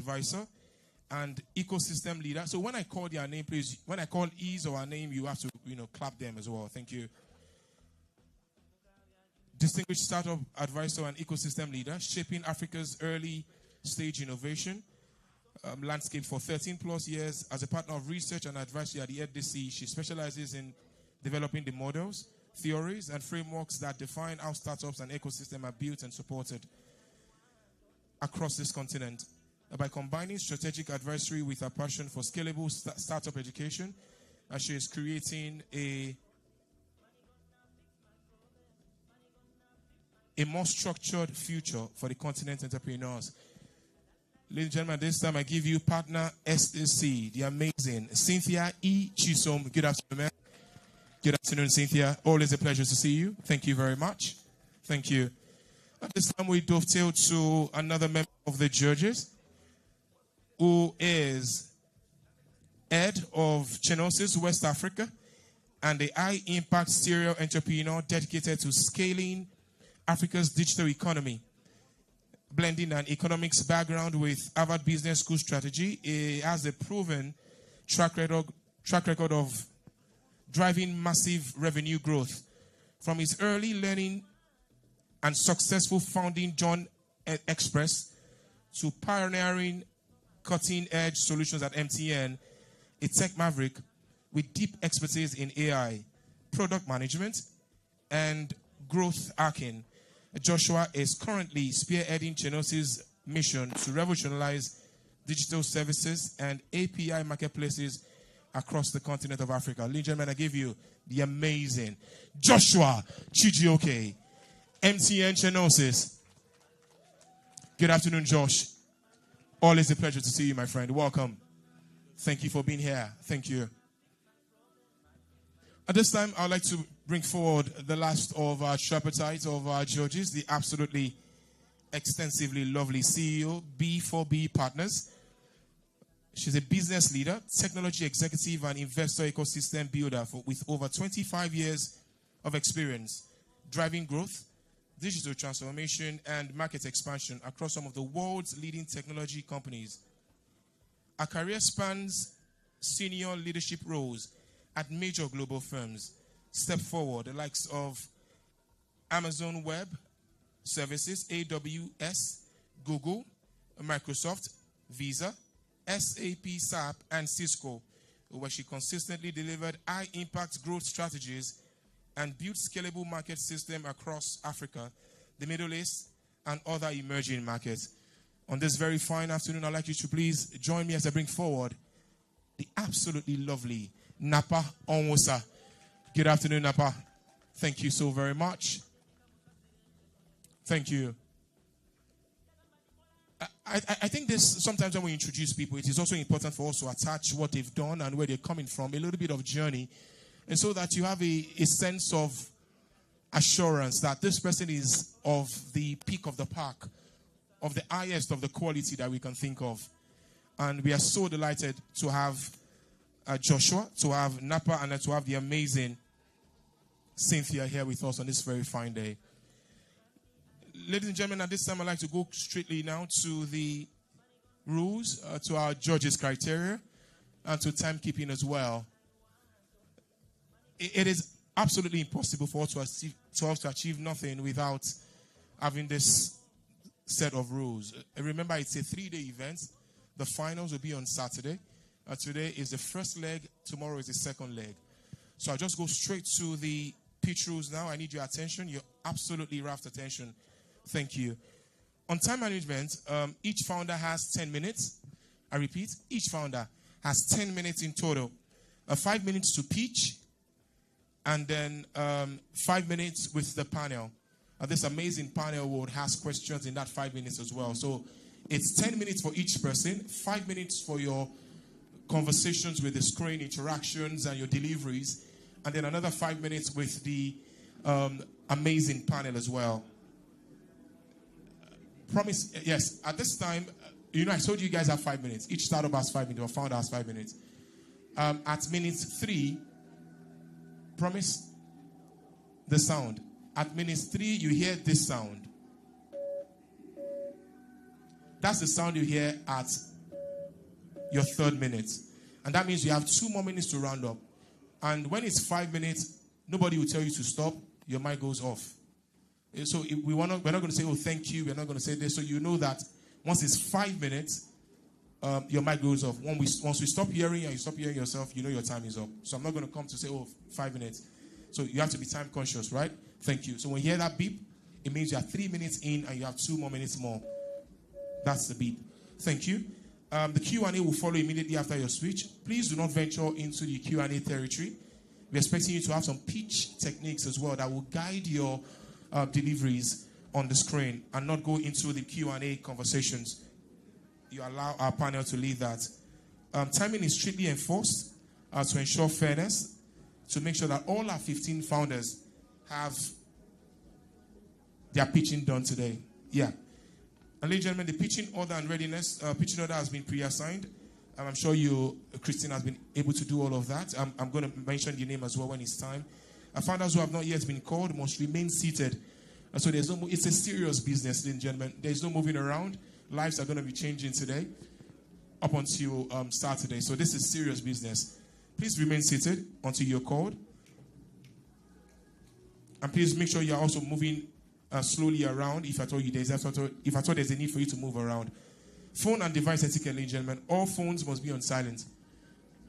advisor and ecosystem leader. So when I call their name, please, when I call his or her name, you have to, clap them as well. Thank you. Distinguished startup advisor and ecosystem leader, shaping Africa's early stage innovation landscape for 13 plus years. As a partner of research and advisory at the EDC, she specializes in developing the models, theories, and frameworks that define how startups and ecosystems are built and supported across this continent. By combining strategic advisory with her passion for scalable startup education, she is creating a more structured future for the continent entrepreneurs. Ladies and gentlemen, this time I give you partner SAC, the amazing Cynthia E. Chisom. Good afternoon, man. Good afternoon, Cynthia. Always a pleasure to see you. Thank you very much. Thank you. At this time, we dovetail to another member of the judges, who is head of Genosis West Africa and a high-impact serial entrepreneur dedicated to scaling Africa's digital economy. Blending an economics background with Harvard Business School strategy, he has a proven track record of driving massive revenue growth. From his early learning and successful founding John Express to pioneering cutting-edge solutions at MTN, a tech maverick with deep expertise in AI, product management, and growth hacking. Joshua is currently spearheading Genosis' mission to revolutionize digital services and API marketplaces across the continent of Africa. Ladies and gentlemen, I give you the amazing Joshua Chijioke, MTN Genosis. Good afternoon, Josh. Always a pleasure to see you, my friend. Welcome. Thank you for being here. Thank you. At this time, I'd like to bring forward the last of our tripartite of our judges, the absolutely extensively lovely CEO, B4B Partners. She's a business leader, technology executive, and investor ecosystem builder with over 25 years of experience driving growth, digital transformation, and market expansion across some of the world's leading technology companies. Her career spans senior leadership roles at major global firms. Step forward, the likes of Amazon Web Services, AWS, Google, Microsoft, Visa, SAP, SAP, and Cisco, where she consistently delivered high-impact growth strategies and built scalable market systems across Africa, the Middle East, and other emerging markets. On this very fine afternoon, I'd like you to please join me as I bring forward the absolutely lovely Napa Onwosa. Good afternoon, Napa. Thank you so very much. Thank you. I think this, sometimes when we introduce people, it is also important for us to attach what they've done and where they're coming from, a little bit of journey, and so that you have a sense of assurance that this person is of the peak of the park, of the highest of the quality that we can think of. And we are so delighted to have Joshua, to have Napa, and to have the amazing Cynthia here with us on this very fine day. Ladies and gentlemen, at this time I'd like to go strictly now to the rules, to our judges' criteria, and to timekeeping as well. It is absolutely impossible for us to achieve nothing without having this set of rules. Remember, it's a 3-day event. The finals will be on Saturday. Today is the first leg. Tomorrow is the second leg. So I'll just go straight to the pitch rules now. I need your attention, your absolutely rapt attention. Thank you. On time management, each founder has 10 minutes. I repeat, each founder has 10 minutes in total. 5 minutes to pitch, and then 5 minutes with the panel. This amazing panel would ask questions in that 5 minutes as well. So it's 10 minutes for each person, 5 minutes for your conversations with the screen, interactions, and your deliveries, and then another 5 minutes with the amazing panel as well. Promise, yes, at this time, I told you guys have 5 minutes. Each startup has 5 minutes, or founder has 5 minutes. At minute 3, promise the sound. At minute 3, you hear this sound. That's the sound you hear at your third minute. And that means you have 2 more minutes to round up. And when it's 5 minutes, nobody will tell you to stop. Your mic goes off. So we're not going to say, oh, thank you. We're not going to say this. So you know that once it's 5 minutes, your mic goes off. Once we stop hearing and you stop hearing yourself, you know your time is up. So I'm not going to come to say, oh, 5 minutes. So you have to be time conscious, right? Thank you. So when you hear that beep, it means you are 3 minutes in and you have 2 more minutes more. That's the beep. Thank you. The Q&A will follow immediately after your speech. Please do not venture into the Q&A territory. We're expecting you to have some pitch techniques as well that will guide your deliveries on the screen and not go into the Q&A conversations. You allow our panel to lead that. Timing is strictly enforced to ensure fairness, to make sure that all our 15 founders have their pitching done today. Yeah. And ladies and gentlemen, the pitching order and readiness, pitching order has been pre-assigned. I'm sure Christine has been able to do all of that. I'm going to mention your name as well when it's time. Founders who have not yet been called must remain seated. So it's a serious business, ladies and gentlemen. There's no moving around. Lives are going to be changing today up until Saturday. So this is serious business. Please remain seated until you're called. And please make sure you're also moving slowly around if at all there's a need for you to move around. Phone and device etiquette, ladies and gentlemen. All phones must be on silent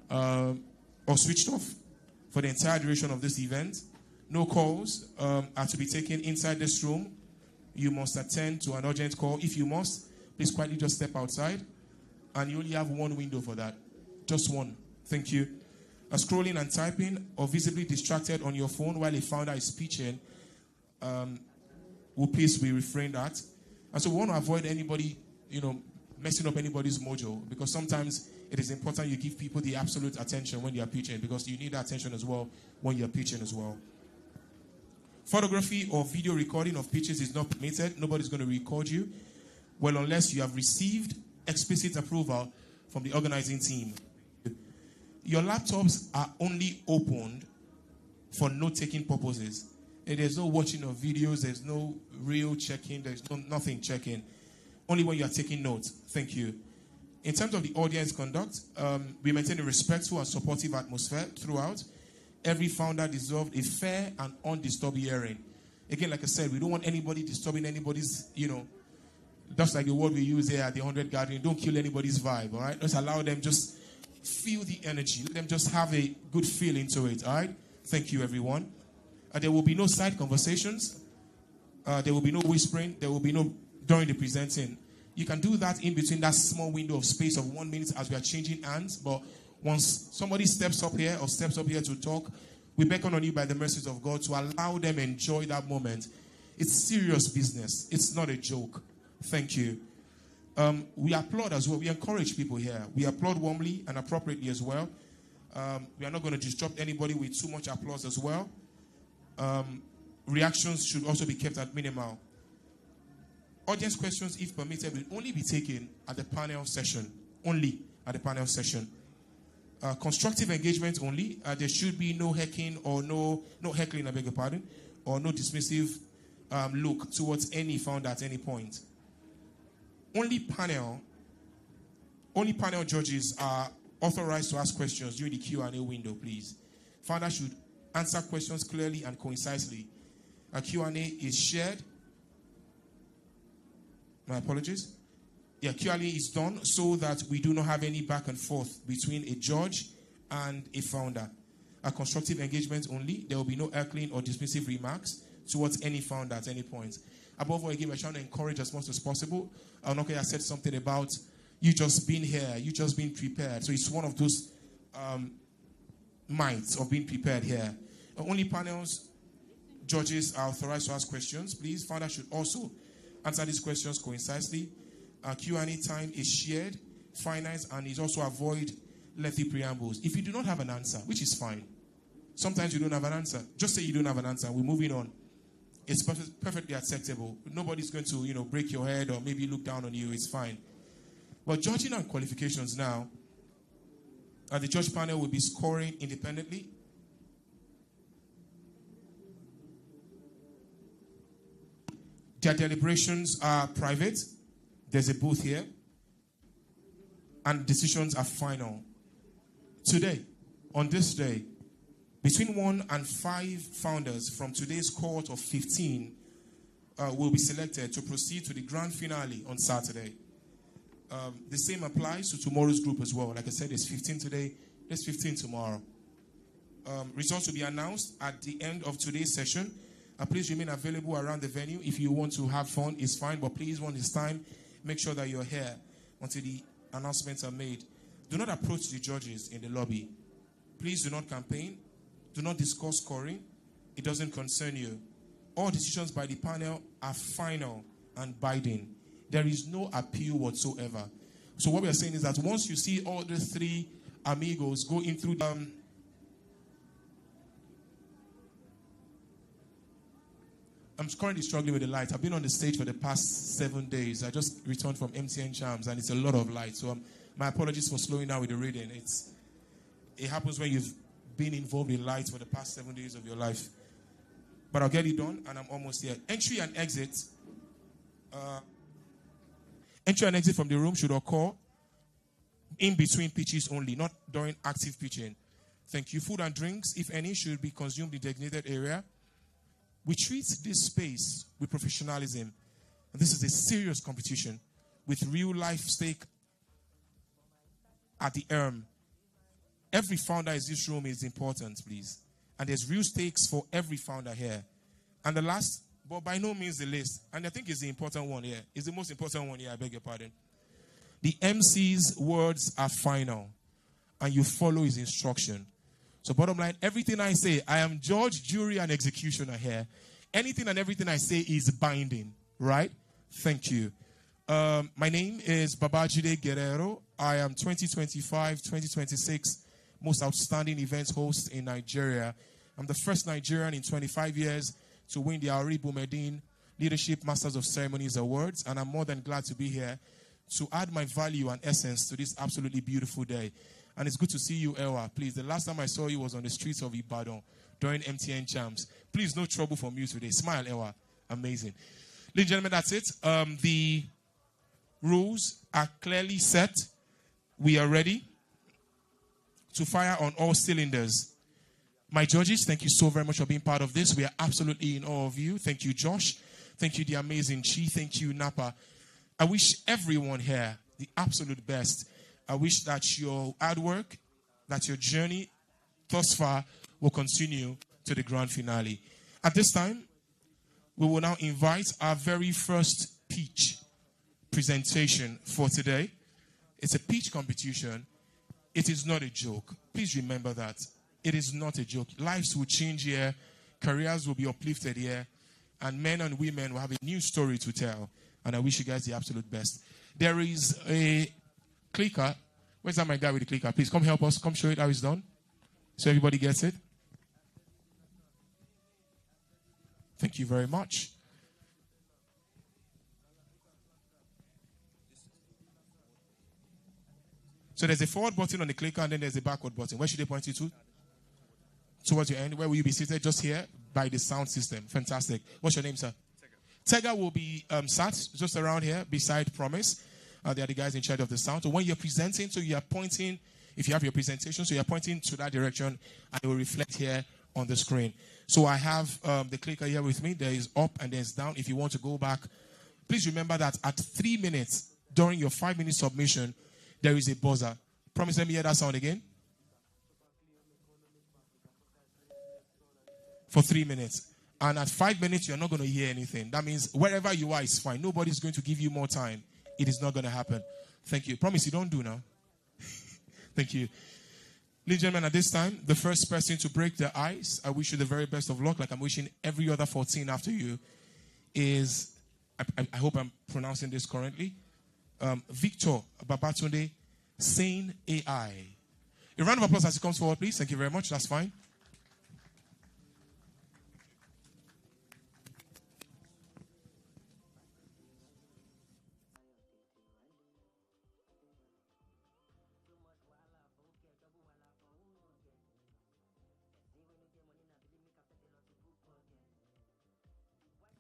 or switched off for the entire duration of this event. No calls are to be taken inside this room. You must attend to an urgent call. If you must, please quietly just step outside. And you only have one window for that. Just one. Thank you. Scrolling and typing or visibly distracted on your phone while a founder is speaking will please be refrained at. And so we want to avoid anybody, messing up anybody's mojo, because sometimes it is important you give people the absolute attention when you are pitching, because you need that attention as well when you're pitching as well. Photography or video recording of pitches is not permitted. Nobody's going to record you. Well, unless you have received explicit approval from the organizing team. Your laptops are only opened for note-taking purposes. There's no watching of videos. There's no real checking. There's nothing checking. Only when you are taking notes. Thank you. In terms of the audience conduct, we maintain a respectful and supportive atmosphere throughout. Every founder deserves a fair and undisturbed hearing. Again, like I said, we don't want anybody disturbing anybody's, just like the word we use here at the 100 Gathering. Don't kill anybody's vibe, all right? Just allow them just feel the energy. Let them just have a good feel into it, all right? Thank you, everyone. There will be no side conversations. There will be no whispering. There will be no during the presenting. You can do that in between that small window of space of 1 minute as we are changing hands. But once somebody steps up here to talk, we beckon on you by the mercies of God to allow them enjoy that moment. It's serious business. It's not a joke. Thank you. We applaud as well. We encourage people here. We applaud warmly and appropriately as well. We are not going to disrupt anybody with too much applause as well. Reactions should also be kept at minimal. Audience questions, if permitted, will only be taken at the panel session. Only at the panel session. Constructive engagement only. There should be no heckling or no heckling, I beg your pardon, or no dismissive look towards any founder at any point. Only panel judges are authorized to ask questions during the Q&A window, please. Founder should answer questions clearly and concisely. A Q&A is shared. My apologies. Yeah, Q&A is done so that we do not have any back and forth between a judge and a founder. A constructive engagement only. There will be no heckling or dismissive remarks towards any founder at any point. Above all, again, we're trying to encourage as much as possible. Onoke has said something about you just being here, you just being prepared. So it's one of those minds of being prepared here. Only panels, judges are authorized to ask questions. Please, founder should also answer these questions concisely. Q&A time is shared, finite, and is also avoid lengthy preambles. If you do not have an answer, which is fine. Sometimes you don't have an answer. Just say you don't have an answer. We're moving on. It's perfectly acceptable. Nobody's going to, break your head or maybe look down on you. It's fine. But judging on qualifications now, the judge panel will be scoring independently. Their deliberations are private. There's a booth here. and decisions are final. Today, on this day, between 1 and 5 founders from today's cohort of 15 will be selected to proceed to the grand finale on Saturday. The same applies to tomorrow's group as well. Like I said, there's 15 today, there's 15 tomorrow. Results will be announced at the end of today's session. Please remain available around the venue. If you want to have fun, it's fine, but please, when it's time, make sure that you're here until the announcements are made. Do not approach the judges in the lobby. Please do not campaign. Do not discuss scoring. It doesn't concern you. All decisions by the panel are final and binding. There is no appeal whatsoever. So what we are saying is that once you see all the 3 amigos go in through I'm currently struggling with the light. I've been on the stage for the past 7 days. I just returned from MTN Charms, and it's a lot of light. So my apologies for slowing down with the reading. It happens when you've been involved in light for the past 7 days of your life. But I'll get it done, and I'm almost here. Entry and exit from the room should occur in between pitches only, not during active pitching. Thank you. Food and drinks, if any, should be consumed in the designated area. We treat this space with professionalism. And this is a serious competition with real life stake at the Every founder in this room is important, please. And there's real stakes for every founder here. And the last, but by no means the least, and I think it's the important one here. It's the most important one here, I beg your pardon. The MC's words are final, and you follow his instruction. So bottom line, everything I say, I am judge, jury, and executioner here. Anything and everything I say is binding, right? Thank you. My name is Babajide Guerrero. I am 2025-2026 most outstanding events host in Nigeria. I'm the first Nigerian in 25 years to win the Ari Boumediene Leadership Masters of Ceremonies Awards, and I'm more than glad to be here to add my value and essence to this absolutely beautiful day. And it's good to see you, Ewa. Please, the last time I saw you was on the streets of Ibadan during MTN Champs. Please, no trouble from you today. Smile, Ewa. Amazing. Ladies and gentlemen, that's it. The rules are clearly set. We are ready to fire on all cylinders. My judges, thank you so very much for being part of this. We are absolutely in awe of you. Thank you, Josh. Thank you, the amazing Chi. Thank you, Napa. I wish everyone here the absolute best. I wish that your hard work, that your journey thus far will continue to the grand finale. At this time, we will now invite our very first pitch presentation for today. It's a pitch competition. It is not a joke. Please remember that. It is not a joke. Lives will change here. Careers will be uplifted here. And men and women will have a new story to tell. And I wish you guys the absolute best. There is a clicker. Where's that my guy with the clicker? Please come help us. Come show it how it's done. So everybody gets it. Thank you very much. So there's a forward button on the clicker, and then there's a backward button. Where should they point you to? Towards your end. Where will you be seated? Just here by the sound system. Fantastic. What's your name, sir? Tega will be sat just around here beside Promise. They are the guys in charge of the sound. So when you're presenting, so you are pointing, if you have your presentation, so you're pointing to that direction, and it will reflect here on the screen. So I have the clicker here with me. There is up and there's down. If you want to go back, please remember that at 3 minutes during your 5-minute submission, there is a buzzer. Promise, let me hear that sound again. For 3 minutes. And at 5 minutes, you're not going to hear anything. That means wherever you are is fine. Nobody's going to give you more time. It is not going to happen. Thank you. Promise you don't do now. Thank you. Ladies and gentlemen, at this time, the first person to break the ice, I wish you the very best of luck, like I'm wishing every other 14 after you, is, I hope I'm pronouncing this correctly, Victor Babatunde, Sane AI. A round of applause as he comes forward, please. Thank you very much. That's fine.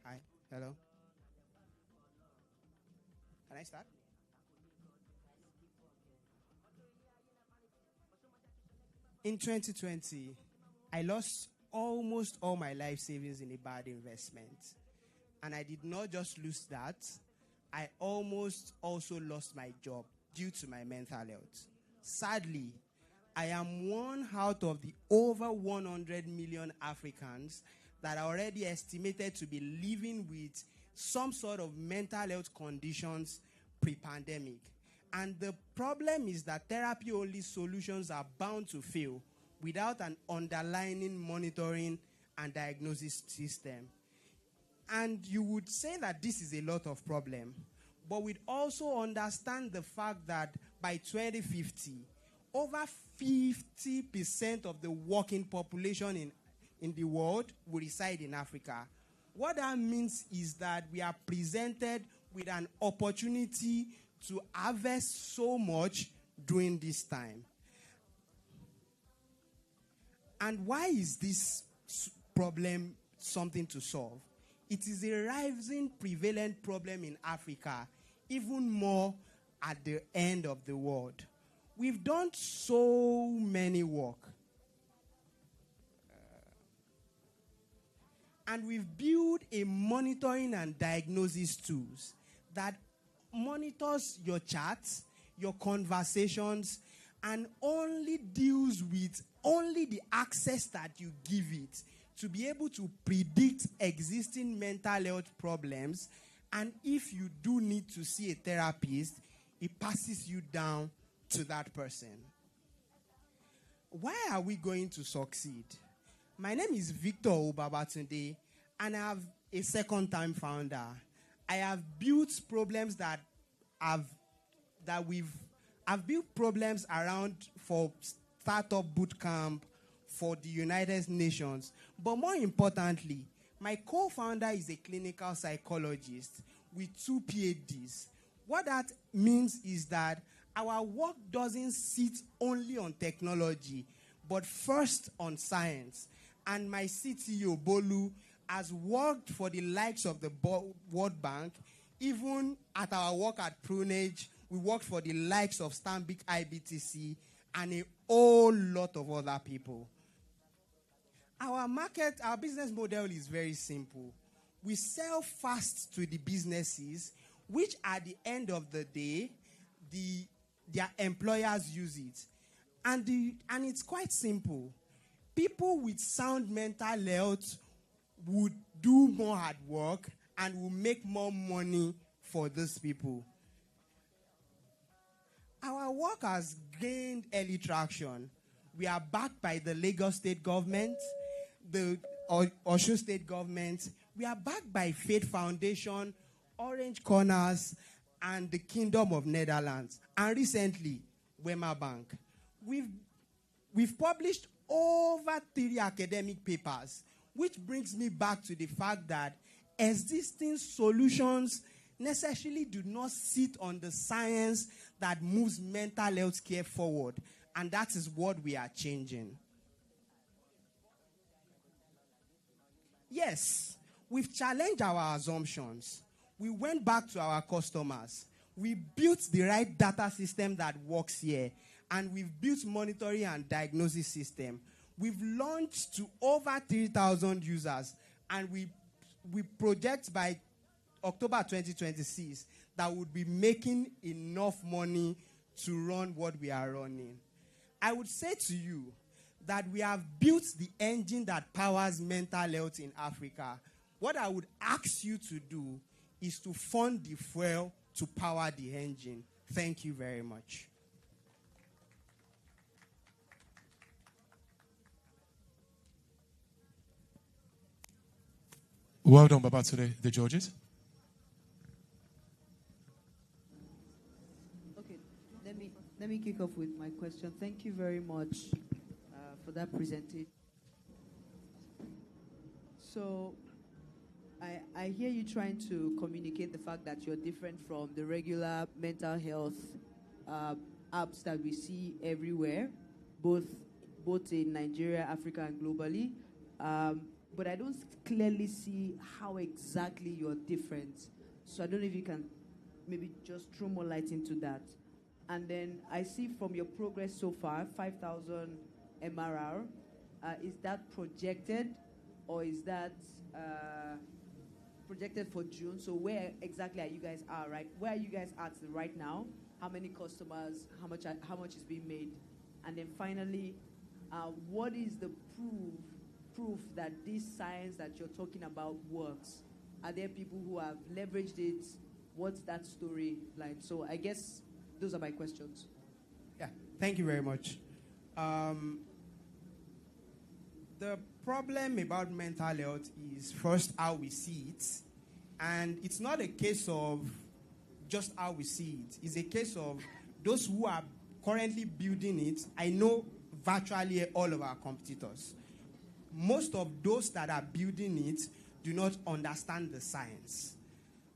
Hi. Hello. Can I start? In 2020, I lost almost all my life savings in a bad investment. And I did not just lose that, I almost also lost my job due to my mental health. Sadly, I am one out of the over 100 million Africans that are already estimated to be living with some sort of mental health conditions pre-pandemic. And the problem is that therapy-only solutions are bound to fail without an underlying monitoring and diagnosis system. And you would say that this is a lot of problem, but we'd also understand the fact that by 2050, over 50% of the working population in the world will reside in Africa. What that means is that we are presented with an opportunity to harvest so much during this time. And why is this problem something to solve? It is a rising prevalent problem in Africa, even more at the end of the world. We've done so many work. And we've built a monitoring and diagnosis tools that monitors your chats, your conversations, and only deals with only the access that you give it to be able to predict existing mental health problems. And if you do need to see a therapist, it passes you down to that person. Why are we going to succeed? My name is Victor Obabatunde, and I have a second-time founder. I have built problems I've built problems around for startup bootcamp, for the United Nations. But more importantly, my co-founder is a clinical psychologist with 2 PhDs. What that means is that our work doesn't sit only on technology, but first on science. And my CTO, Bolu, has worked for the likes of the World Bank. Even at our work at Prunage, we worked for the likes of Stanbic IBTC and a whole lot of other people. Our business model is very simple. We sell fast to the businesses, which at the end of the day, their employers use it. And it's quite simple. People with sound mental health would do more hard work and will make more money for those people. Our work has gained early traction. We are backed by the Lagos state government, the Osun state government. We are backed by Faith Foundation, Orange Corners, and the Kingdom of Netherlands. And recently, Wema Bank. We've published over 3 academic papers, which brings me back to the fact that existing solutions necessarily do not sit on the science that moves mental health care forward. And that is what we are changing. Yes, we've challenged our assumptions. We went back to our customers. We built the right data system that works here. And we've built monitoring and diagnosis system. We've launched to over 3,000 users. And we project by October 2026 that would be making enough money to run what we are running. I would say to you that we have built the engine that powers mental health in Africa. What I would ask you to do is to fund the fuel to power the engine. Thank you very much. Well done, Baba, today, the Georges. Okay, let me kick off with my question. Thank you very much for that presentation. So, I hear you trying to communicate the fact that you're different from the regular mental health apps that we see everywhere, both in Nigeria, Africa, and globally. But I don't clearly see how exactly you're different. So I don't know if you can maybe just throw more light into that. And then I see from your progress so far, 5,000 MRR. Is that projected, or is that projected for June? So where exactly are you guys at right? Where are you guys at right now? How many customers? How much is being made? And then finally, what is the proof that this science that you're talking about works? Are there people who have leveraged it? What's that storyline? So I guess those are my questions. Yeah, thank you very much. The problem about mental health is first how we see it. And it's not a case of just how we see it. It's a case of those who are currently building it. I know virtually all of our competitors. Most of those that are building it do not understand the science.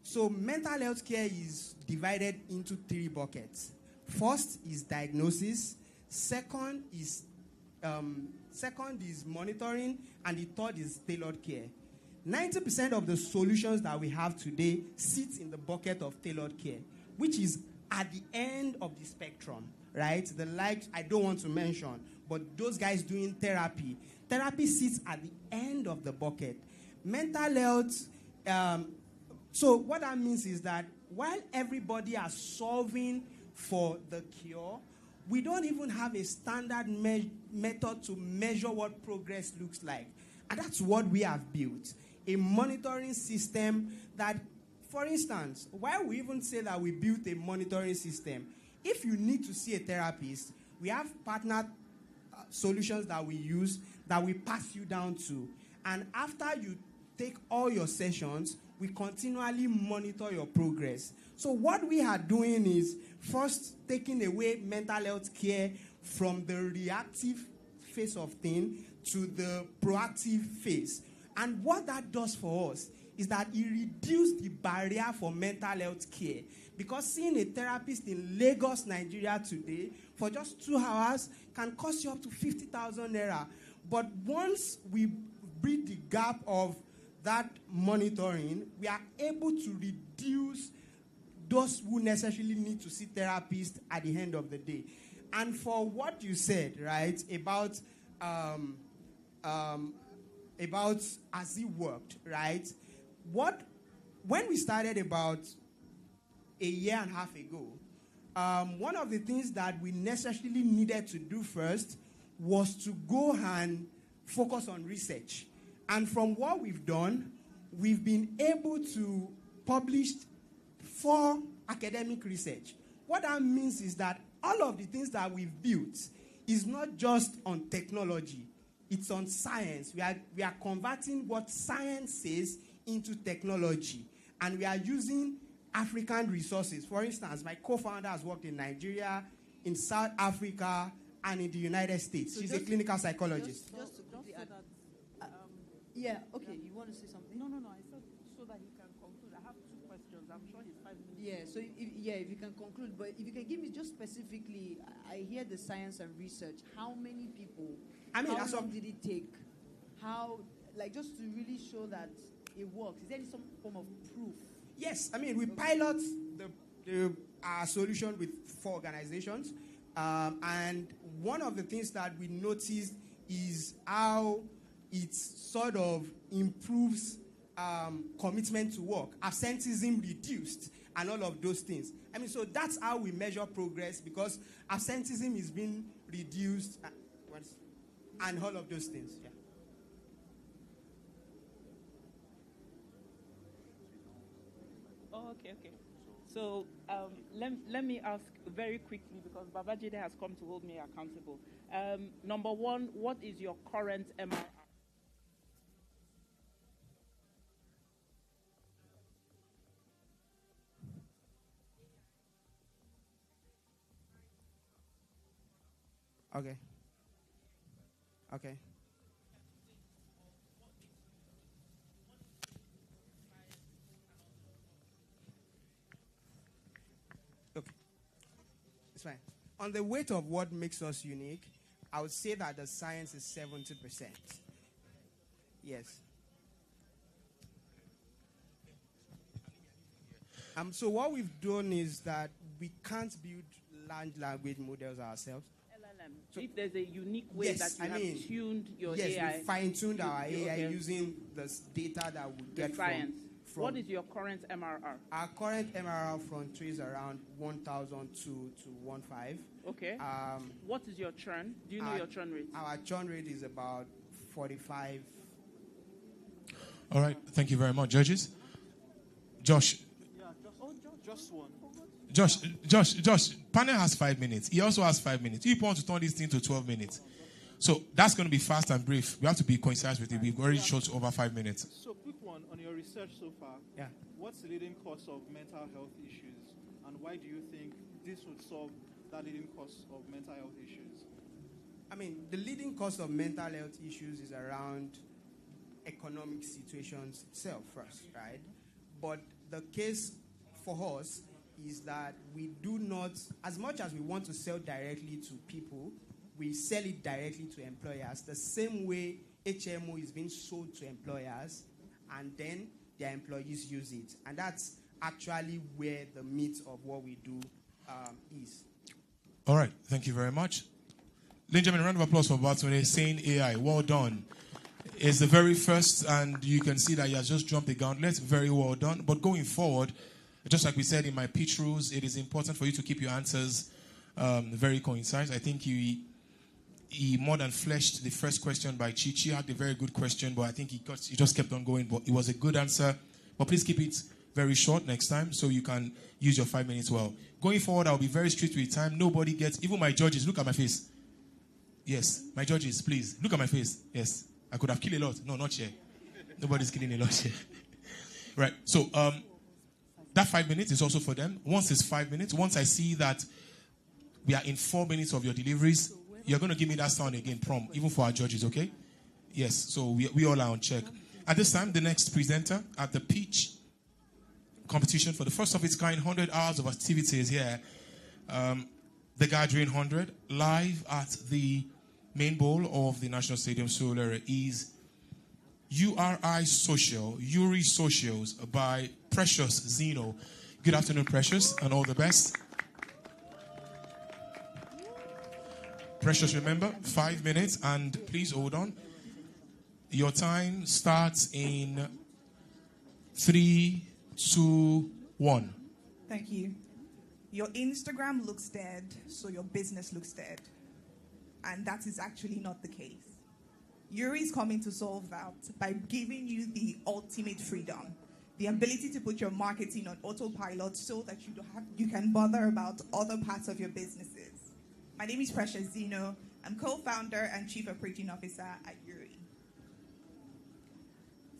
So mental health care is divided into 3 buckets. First is diagnosis. Second is monitoring, and the third is tailored care. 90% of the solutions that we have today sit in the bucket of tailored care, which is at the end of the spectrum, right? The likes I don't want to mention, but those guys doing therapy. Therapy sits at the end of the bucket. Mental health, so what that means is that while everybody are solving for the cure, we don't even have a standard method to measure what progress looks like. And that's what we have built. A monitoring system that, for instance, why we even say that we built a monitoring system, if you need to see a therapist, we have partner solutions that we use that we pass you down to. And after you take all your sessions, we continually monitor your progress. So what we are doing is first taking away mental health care from the reactive phase of things to the proactive phase. And what that does for us is that it reduces the barrier for mental health care. Because seeing a therapist in Lagos, Nigeria today for just 2 hours can cost you up to 50,000 naira. But once we bridge the gap of that monitoring, we are able to reduce those who necessarily need to see therapists at the end of the day. And for what you said, right, about has it worked, right? When we started about a year and a half ago, one of the things that we necessarily needed to do first was to go and focus on research. And from what we've done, we've been able to publish 4 academic research. What that means is that all of the things that we've built is not just on technology, it's on science. We are converting what science says into technology. And we are using African resources. For instance, my co-founder has worked in Nigeria, in South Africa, and in the United States. So she's a clinical psychologist. Just to quickly add. Yeah, okay, you want to say something? No, I said so that he can conclude. I have 2 questions. I'm sure he's 5 minutes. Yeah, so if you can conclude, but if you can give me just specifically, I hear the science and research. How many people? How long did it take? Just to really show that it works. Is there some form of proof? Yes, we pilot our solution with 4 organizations. And one of the things that we noticed is how it sort of improves commitment to work, absenteeism reduced, and all of those things. So that's how we measure progress, because absenteeism is being reduced, and all of those things. Yeah. Oh, okay. So let me ask very quickly, because Babajide has come to hold me accountable. Number 1, what is your current MRR? Okay. It's fine. On the weight of what makes us unique, I would say that the science is 70%. Yes. So what we've done is that we can't build large language models ourselves. LLM. So if there's a unique way that you have tuned your yes, AI. we fine-tuned our AI okay. using the data that we get science. from. What is your current MRR? Our current MRR from tree is around 1,002 to 1.5. Okay. What is your churn? Do you know your churn rate? Our churn rate is about 45. All right. Thank you very much, judges. Josh. Yeah, just one. Josh, panel has 5 minutes. He also has 5 minutes. You want to turn this thing to 12 minutes. So that's going to be fast and brief. We have to be concise with it. We've already shot over 5 minutes. So quick one on your research so far. Yeah. What's the leading cause of mental health issues, and why do you think this would solve that leading cause of mental health issues? I mean, the leading cause of mental health issues is around economic situations itself first, right? But the case for us is that we do not, as much as we want to sell directly to people, we sell it directly to employers, the same way HMO is being sold to employers, and then their employees use it. And that's actually where the meat of what we do is. All right. Thank you very much. Ladies and gentlemen, a round of applause for Bartone. Sane AI. Well done. It's the very first, and you can see that he has just jumped the gauntlet. Very well done. But going forward, just like we said in my pitch rules, it is important for you to keep your answers very concise. I think he more than fleshed the first question by Chi. Chi had a very good question, but I think he just kept on going. But it was a good answer. But please keep it very short next time so you can use your 5 minutes well. Going forward, I'll be very strict with time. Nobody gets, even my judges, look at my face. Yes, my judges, please, look at my face. Yes, I could have killed a lot. No, not here. Nobody's killing a lot here. Right, so that 5 minutes is also for them. Once it's 5 minutes, once I see that we are in 4 minutes of your deliveries, you're going to give me that sound again, prompt, even for our judges, okay? Yes, so we all are on check. At this time, the next presenter at the pitch competition for the first of its kind, 100 hours of activities here. The Gathering 100, live at the main bowl of the National Stadium Solar is Yuri Socials by Precious Zeno. Good afternoon, Precious, and all the best. Precious, remember, 5 minutes, and please hold on. Your time starts in 3, 2, 1. Thank you. Your Instagram looks dead, so your business looks dead. And that is actually not the case. Yuri is coming to solve that by giving you the ultimate freedom, the ability to put your marketing on autopilot so that you can bother about other parts of your businesses. My name is Precious Zeno. I'm co-founder and chief operating officer at Yuri.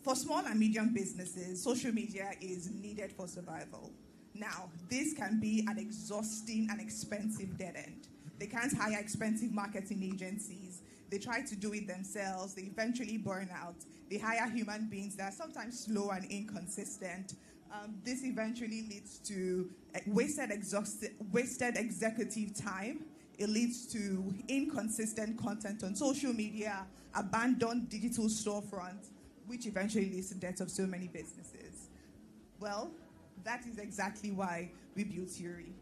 For small and medium businesses, social media is needed for survival. Now, this can be an exhausting and expensive dead end. They can't hire expensive marketing agencies. They try to do it themselves. They eventually burn out. They hire human beings that are sometimes slow and inconsistent. This eventually leads to wasted executive time. It leads to inconsistent content on social media, abandoned digital storefronts, which eventually leads to the death of so many businesses. Well, that is exactly why we built Yuri.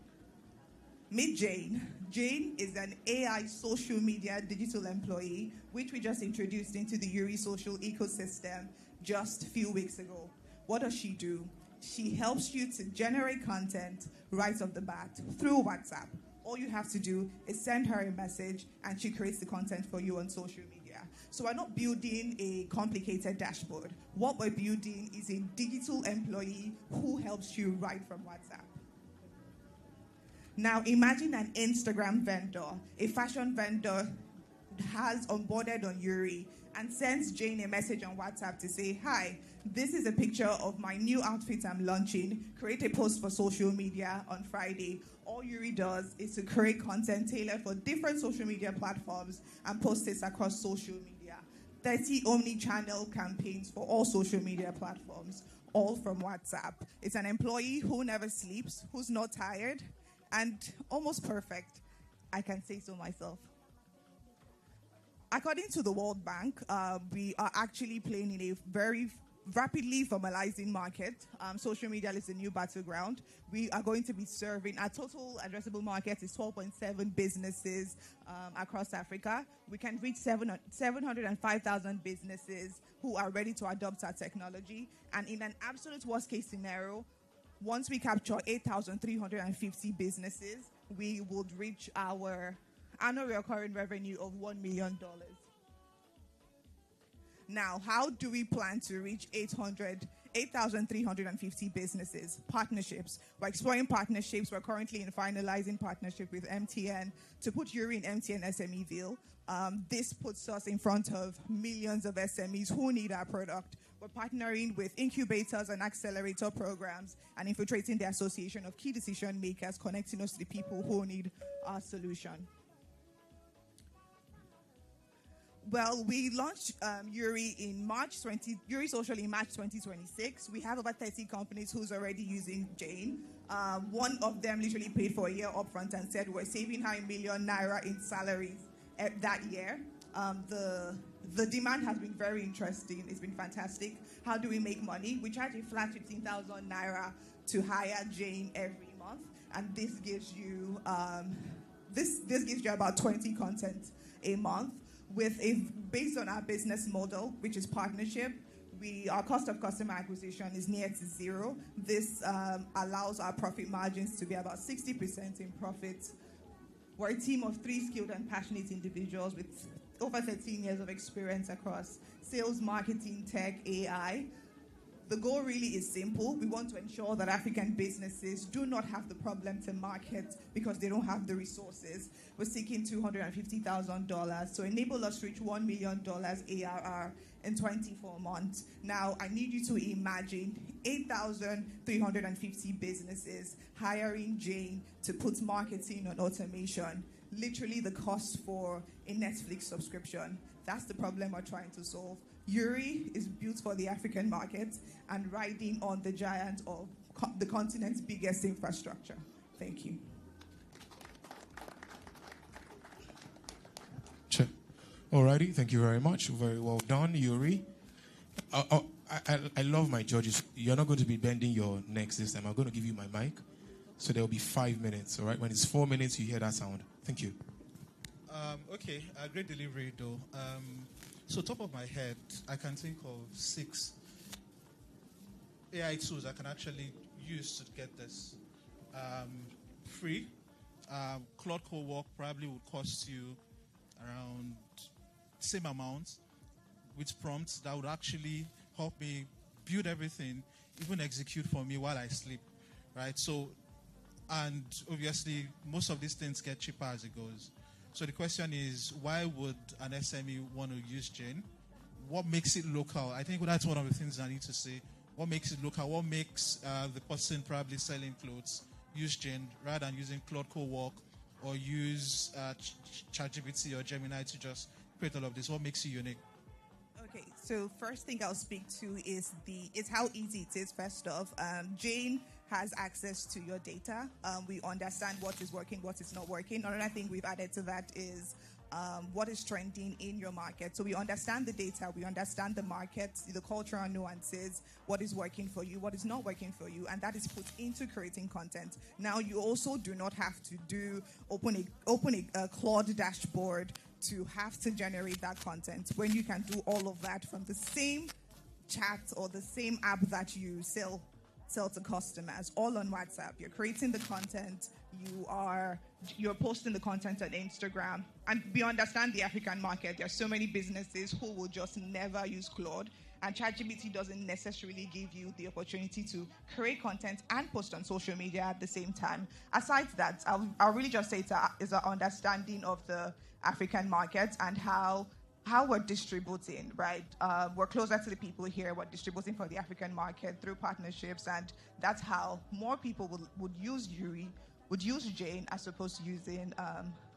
Meet Jane. Jane is an AI social media digital employee, which we just introduced into the Yuri Social ecosystem just a few weeks ago. What does she do? She helps you to generate content right off the bat through WhatsApp. All you have to do is send her a message, and she creates the content for you on social media. So we're not building a complicated dashboard. What we're building is a digital employee who helps you right from WhatsApp. Now imagine an Instagram vendor, a fashion vendor has onboarded on Yuri and sends Jane a message on WhatsApp to say, hi, this is a picture of my new outfit I'm launching. Create a post for social media on Friday. All Yuri does is to create content tailored for different social media platforms and post it across social media. 30 omni-channel campaigns for all social media platforms, all from WhatsApp. It's an employee who never sleeps, who's not tired, and almost perfect. I can say so myself. According to the World Bank, we are actually playing in a very rapidly formalizing market. Social media is a new battleground. We are going to be serving, our total addressable market is 12.7 businesses across Africa. We can reach 705,000 businesses who are ready to adopt our technology. And in an absolute worst case scenario, once we capture 8,350 businesses, we would reach our annual recurring revenue of $1 million. Now, how do we plan to reach 8,350 businesses? Partnerships. We're exploring partnerships. We're currently in finalizing partnership with MTN to put Yuri in MTN SMEville. This puts us in front of millions of SMEs who need our product. We're partnering with incubators and accelerator programs and infiltrating the association of key decision makers, connecting us to the people who need our solution. Well, we launched Yuri Social in March 2026. We have about 30 companies who's already using Jane. One of them literally paid for a year upfront and said we're saving her ₦1 million in salaries that year. The demand has been very interesting. It's been fantastic. How do we make money? We charge a flat 15,000 naira to hire Jane every month, and this gives you this gives you about 20 content a month. Based on our business model, which is partnership, our cost of customer acquisition is near to zero. This allows our profit margins to be about 60% in profit. We're a team of 3 skilled and passionate individuals with over 13 years of experience across sales, marketing, tech, AI. The goal really is simple. We want to ensure that African businesses do not have the problem to market because they don't have the resources. We're seeking $250,000 to enable us to reach $1 million ARR in 24 months. Now, I need you to imagine 8,350 businesses hiring Jane to put marketing on automation. Literally the cost for a Netflix subscription. That's the problem we're trying to solve. Yuri is built for the African market and riding on the giant of the continent's biggest infrastructure. Thank you. Sure. Alrighty, thank you very much. Very well done, Yuri. I love my judges. You're not going to be bending your necks this time. I'm going to give you my mic. So there will be 5 minutes, all right? When it's 4 minutes, you hear that sound. Thank you. Okay, great delivery, though. So top of my head, I can think of 6 AI tools I can actually use to get this. Free. Claude Co-work probably would cost you around same amount with prompts that would actually help me build everything, even execute for me while I sleep, right? So, and obviously, most of these things get cheaper as it goes. So the question is, why would an SME want to use Jane? What makes it local? I think that's one of the things I need to say. What makes it local? What makes the person probably selling clothes use Jane rather than using Claude Co-work or use ChatGPT or Gemini to just create all of this? What makes you unique? Okay, so first thing I'll speak to is how easy it is. First off, Jane has access to your data. We understand what is working, what is not working. Another thing we've added to that is what is trending in your market. So we understand the data, we understand the market, the cultural nuances, what is working for you, what is not working for you, and that is put into creating content. Now, you also do not have to open a Claude dashboard to have to generate that content when you can do all of that from the same chat or the same app that you sell to customers, all on WhatsApp. You're creating the content, you're posting the content on Instagram. And we understand the African market. There are so many businesses who will just never use Claude. And ChatGPT doesn't necessarily give you the opportunity to create content and post on social media at the same time. Aside that, I'll really just say it's an understanding of the African market and how we're distributing, right? We're closer to the people here. We're distributing for the African market through partnerships, and that's how more people would use Yuri, would use Jane, as opposed to using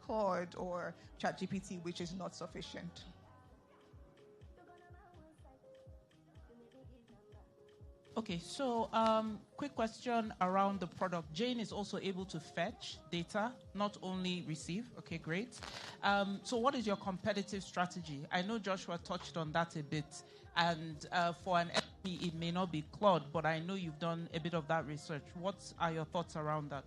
Claude or ChatGPT, which is not sufficient. Okay, so quick question around the product. Jane is also able to fetch data, not only receive. Okay, great. So what is your competitive strategy? I know Joshua touched on that a bit. And for an it may not be Claude, but I know you've done a bit of that research. What are your thoughts around that?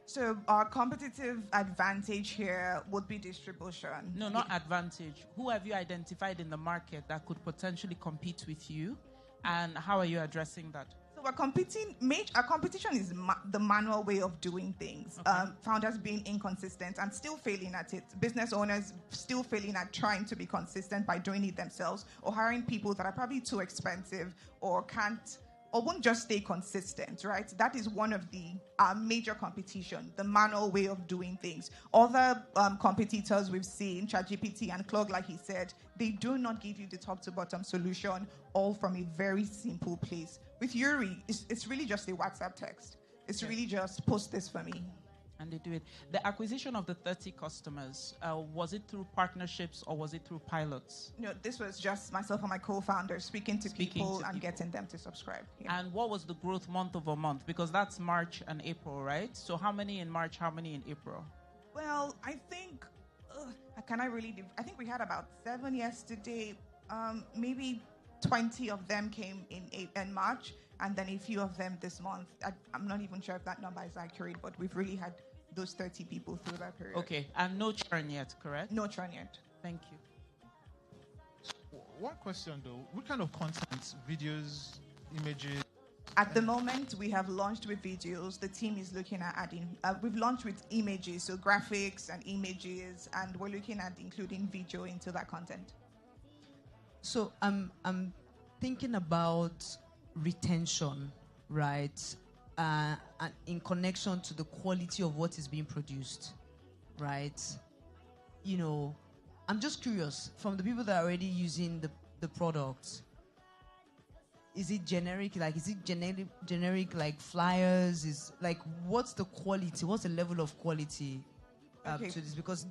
So our competitive advantage here would be distribution. No, not advantage. Who have you identified in the market that could potentially compete with you, and how are you addressing that? So we're competing. Our competition is the manual way of doing things. Okay. Founders being inconsistent and still failing at it. Business owners still failing at trying to be consistent by doing it themselves, or hiring people that are probably too expensive or can't or won't just stay consistent, right? That is one of the major competition, the manual way of doing things. Other competitors we've seen, ChatGPT and Claude, like he said, they do not give you the top to bottom solution, all from a very simple place. With Yuri, it's really just a WhatsApp text. It's really just post this for me. And they do it. The acquisition of the 30 customers, was it through partnerships or was it through pilots? No, this was just myself and my co-founder speaking to people and getting them to subscribe. Yeah. And what was the growth month over month? Because that's March and April, right? So how many in March, how many in April? Well, I think, I think we had about 7 yesterday. Maybe 20 of them came in March, and then a few of them this month. I'm not even sure if that number is accurate, but we've really had those 30 people through that period. Okay, and no churn yet, correct? No churn yet. Thank you. One question though, what kind of content, videos, images? At the moment, we have launched with videos. The team is looking at adding, we've launched with images, so graphics and images, and we're looking at including video into that content. So I'm thinking about retention, right? And in connection to the quality of what is being produced, right? You know, I'm just curious, from the people that are already using the product, is it generic? Like, is it generic like flyers? Is like, what's the quality? What's the level of quality to this? Because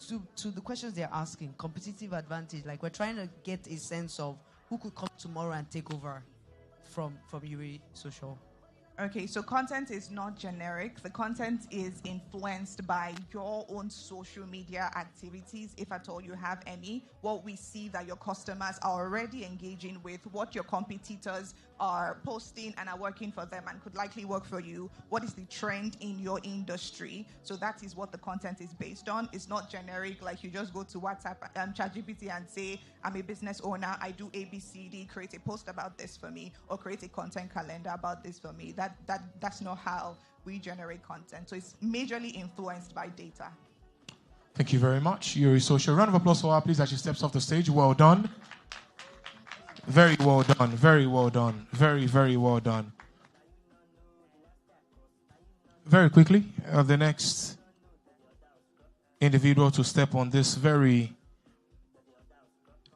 to the questions they're asking, competitive advantage, like we're trying to get a sense of who could come tomorrow and take over from Yuri Social. Okay, so content is not generic. The content is influenced by your own social media activities, if at all you have any. What we see that your customers are already engaging with, what your competitors are posting and are working for them and could likely work for you. What is the trend in your industry? So that is what the content is based on. It's not generic, like you just go to WhatsApp, ChatGPT and say, I'm a business owner, I do ABCD, create a post about this for me, or create a content calendar about this for me. That's not how we generate content. So it's majorly influenced by data. Thank you very much, Yuri Social. Round of applause for her, please, as she steps off the stage. Well done. Very well done. Very well done. Very, very well done. Very quickly, the next individual to step on this very,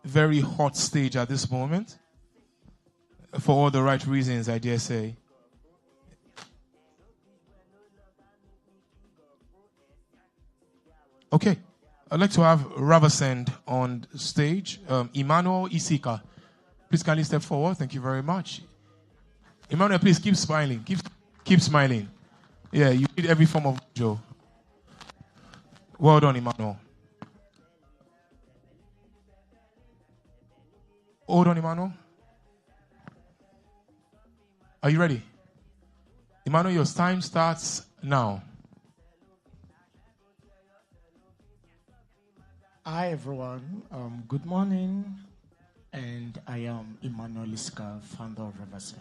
very hot stage at this moment, for all the right reasons, I dare say. Okay, I'd like to have Ravasend on stage. Emmanuel Isika, please kindly step forward. Thank you very much. Emmanuel, please keep smiling. Keep smiling. Yeah, you need every form of joy. Well done, Emmanuel. Hold on, Emmanuel. Are you ready? Emmanuel, your time starts now. Hi everyone, good morning, and I am Emmanuel Iska, founder of Riverside.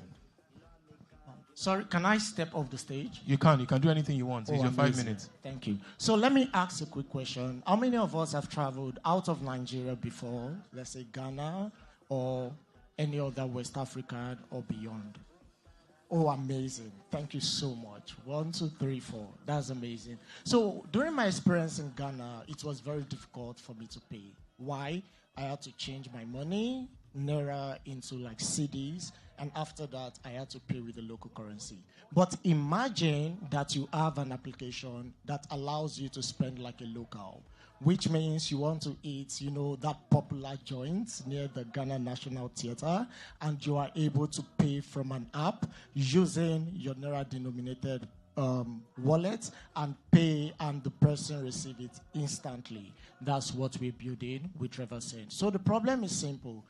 Sorry, can I step off the stage? You can do anything you want. It's your 5 minutes. Thank you. So let me ask a quick question. How many of us have traveled out of Nigeria before, let's say Ghana or any other West Africa or beyond? Oh, amazing. Thank you so much. 1, 2, 3, 4. That's amazing. So during my experience in Ghana, it was very difficult for me to pay. Why? I had to change my money, Naira, into like CDs. And after that, I had to pay with the local currency. But imagine that you have an application that allows you to spend like a local, which means you want to eat, that popular joint near the Ghana National Theatre, and you are able to pay from an app using your Naira-denominated wallet and pay, and the person receive it instantly. That's what we're building with Riverside. So the problem is simple.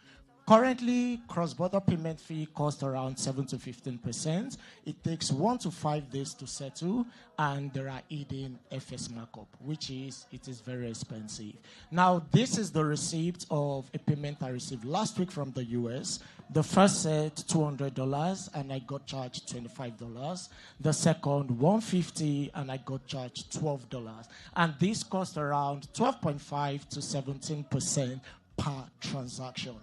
Currently, cross-border payment fee costs around 7 to 15%. It takes 1 to 5 days to settle, and there are hidden FS markup, it is very expensive. Now, this is the receipt of a payment I received last week from the US. The first set, $200, and I got charged $25. The second, $150, and I got charged $12. And this cost around 12.5 to 17% per transaction.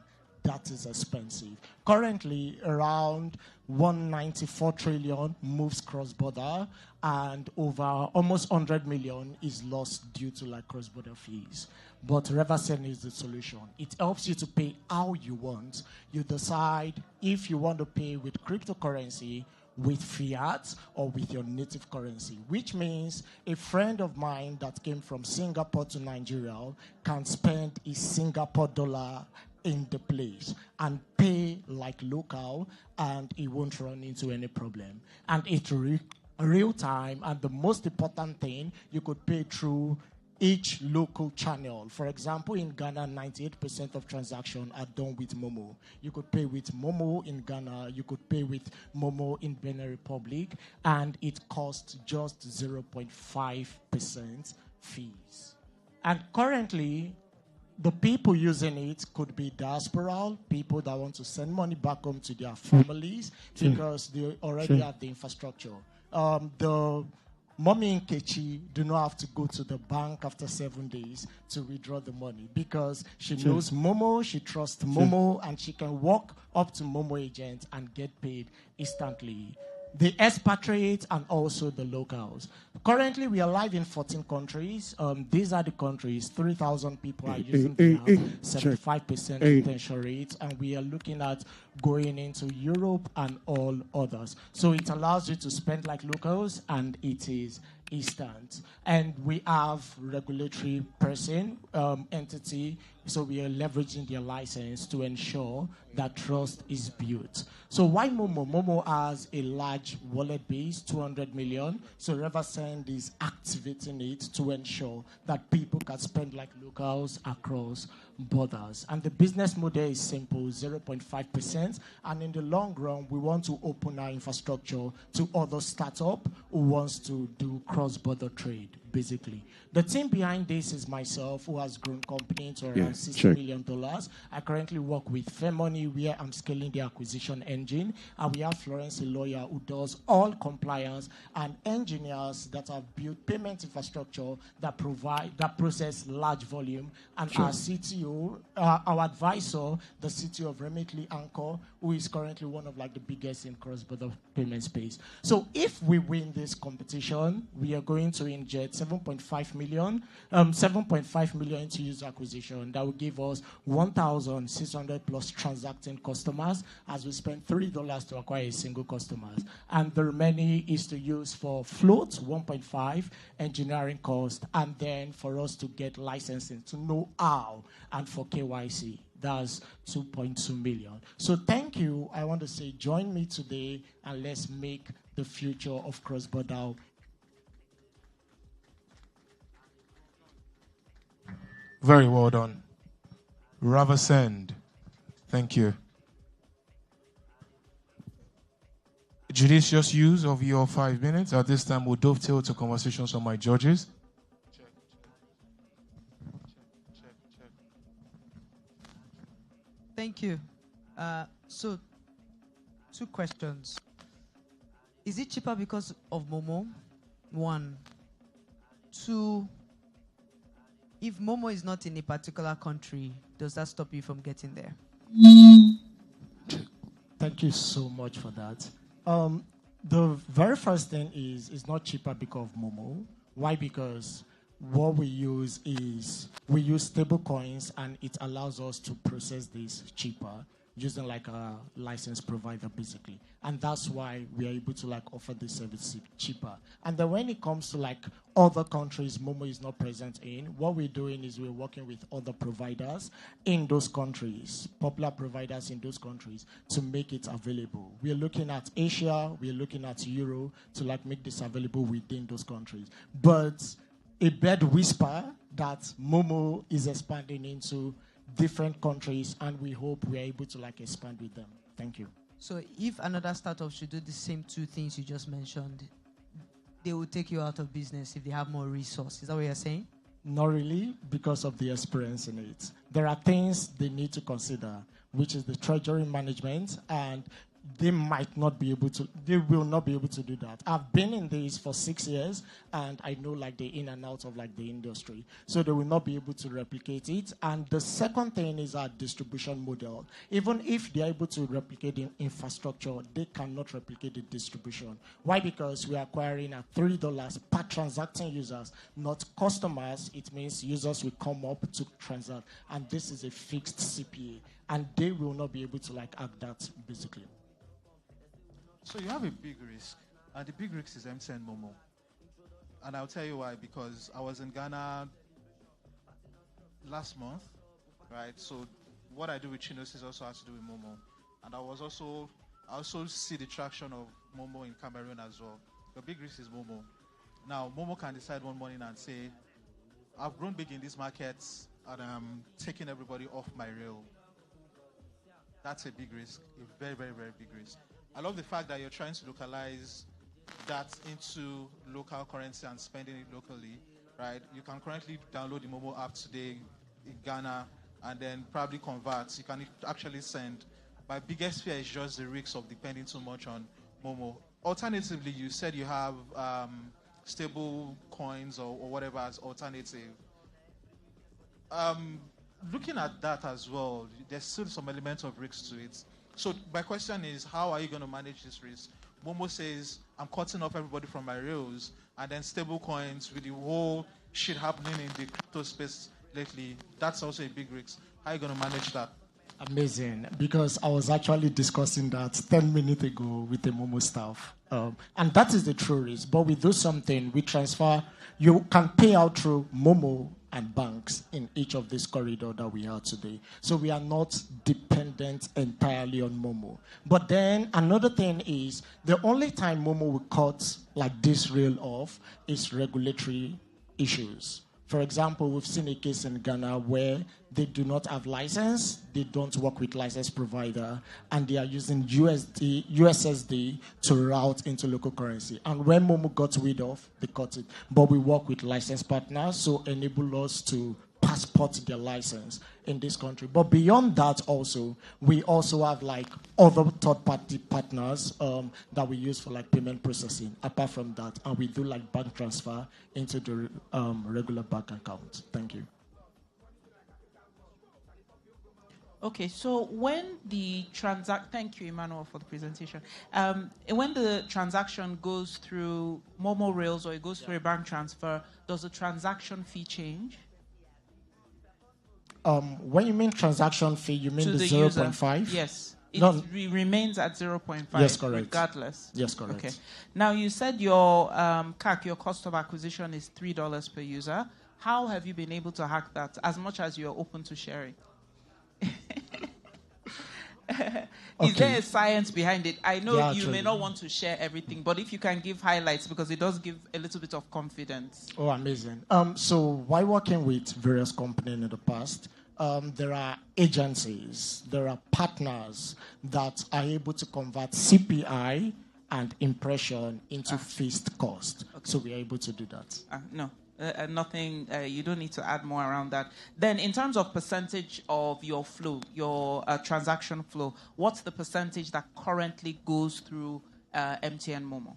That is expensive. Currently, around 194 trillion moves cross-border, and over almost 100 million is lost due to like cross-border fees. But Reversend is the solution. It helps you to pay how you want. You decide if you want to pay with cryptocurrency, with fiat, or with your native currency, which means a friend of mine that came from Singapore to Nigeria can spend his Singapore dollar in the place and pay like local, and he won't run into any problem. And it's real time, and the most important thing, you could pay through each local channel. For example, in Ghana, 98% of transactions are done with Momo. You could pay with Momo in Ghana, you could pay with Momo in Benin Republic, and it costs just 0.5% fees. And currently, the people using it could be diaspora, people that want to send money back home to their families because they already have the infrastructure. The mommy in Kechi do not have to go to the bank after 7 days to withdraw the money because she knows Momo, she trusts Momo, and she can walk up to Momo agents and get paid instantly. The expatriates and also the locals. Currently, we are live in 14 countries. These are the countries. 3,000 people are using the app, 75% retention rate, and we are looking at going into Europe and all others. So it allows you to spend like locals, and it is instant. And we have regulatory entity, so we are leveraging their license to ensure that trust is built. So why Momo? Momo has a large wallet base, 200 million. So Reversend is activating it to ensure that people can spend like locals across borders. And the business model is simple, 0.5%. And in the long run, we want to open our infrastructure to other startups who wants to do cross-border trade, basically. The team behind this is myself, who has grown company to around $60 million. I currently work with Fairmoney, where I'm scaling the acquisition engine. And we have Florence, a lawyer who does all compliance, and engineers that have built payment infrastructure that process large volume. And our CTO, our advisor, the CTO of Remitly Anchor, who is currently one of like the biggest in cross-border payment space. So if we win this competition, we are going to inject 7.5 million into user acquisition. That will give us 1,600 plus transacting customers, as we spend $3 to acquire a single customer. And the remaining is to use for float, 1.5, engineering cost, and then for us to get licensing, to know how, and for KYC. That's 2.2 million. So thank you. I want to say join me today, and let's make the future of cross-border. Very well done. Reversend. Thank you. Judicious use of your 5 minutes. At this time, we'll dovetail to conversations from my judges. Thank you. So, 2 questions. Is it cheaper because of Momo? 1. 2, if Momo is not in a particular country, does that stop you from getting there? Thank you so much for that. The very first thing is it's not cheaper because of Momo. Why? Because what we use stable coins, and it allows us to process this cheaper using like a license provider, basically. And that's why we are able to like offer this service cheaper. And then when it comes to like other countries Momo is not present in, what we're doing is we're working with other providers in those countries, popular providers in those countries, to make it available. We're looking at Asia, we're looking at Euro to like make this available within those countries. But a bird whisper that Momo is expanding into different countries, and we hope we are able to like expand with them. Thank you. So if another startup should do the same two things you just mentioned, they will take you out of business if they have more resources. Is that what you're saying? Not really, because of the experience in it. There are things they need to consider, which is the treasury management, and they might not be able to, they will not be able to do that. I've been in this for 6 years, and I know like the in and out of like the industry. So they will not be able to replicate it. And the second thing is our distribution model. Even if they're able to replicate the infrastructure, they cannot replicate the distribution. Why? Because we are acquiring at $3 per transacting users, not customers. It means users will come up to transact. And this is a fixed CPA. And they will not be able to like act that basically. So you have a big risk, and the big risk is MTN Momo. And I'll tell you why, because I was in Ghana last month, right? So what I do with Chinos also has to do with Momo. And I also see the traction of Momo in Cameroon as well. The big risk is Momo. Now, Momo can decide one morning and say, I've grown big in these markets, and I'm taking everybody off my rail. That's a big risk, a very, very, very big risk. I love the fact that you're trying to localize that into local currency and spending it locally, right? You can currently download the Momo app today in Ghana and then probably convert. You can actually send. My biggest fear is just the risks of depending too much on Momo. Alternatively, you said you have stable coins or whatever as alternative. Looking at that as well, there's still some element of risk to it. So my question is, how are you going to manage this risk? Momo says, I'm cutting off everybody from my rails, and then stable coins with the whole shit happening in the crypto space lately, that's also a big risk. How are you going to manage that? Amazing, because I was actually discussing that 10 minutes ago with the Momo staff. And that is the true risk. But we do something, we transfer, you can pay out through Momo and banks in each of this corridor that we are today. So we are not dependent entirely on Momo. But then another thing is, the only time Momo will cut like this rail off is regulatory issues. For example, we've seen a case in Ghana where they do not have license, they don't work with license provider, and they are using USSD to route into local currency. And when Momo got rid of, they cut it. But we work with license partners, so enable us to passport their license in this country. But beyond that also, we also have like other third-party partners that we use for like payment processing, apart from that. And we do like bank transfer into the regular bank account. Thank you. Okay, so when the thank you, Emmanuel, for the presentation. When the transaction goes through Momo Rails or it goes through a bank transfer, does the transaction fee change? When you mean transaction fee, you mean the 0.5? Yes. It remains at 0.5. Yes, correct. Regardless. Yes, correct. Okay. Now, you said your CAC, your cost of acquisition, is $3 per user. How have you been able to hack that, as much as you're open to sharing? Is there a science behind it? I know you may not want to share everything, but if you can give highlights, because it does give a little bit of confidence. Oh, amazing. So while working with various companies in the past, there are agencies, there are partners that are able to convert CPI and impression into fixed cost. Okay. So we are able to do that. No. Nothing, you don't need to add more around that. Then in terms of percentage of your flow, your transaction flow, what's the percentage that currently goes through MTN Momo?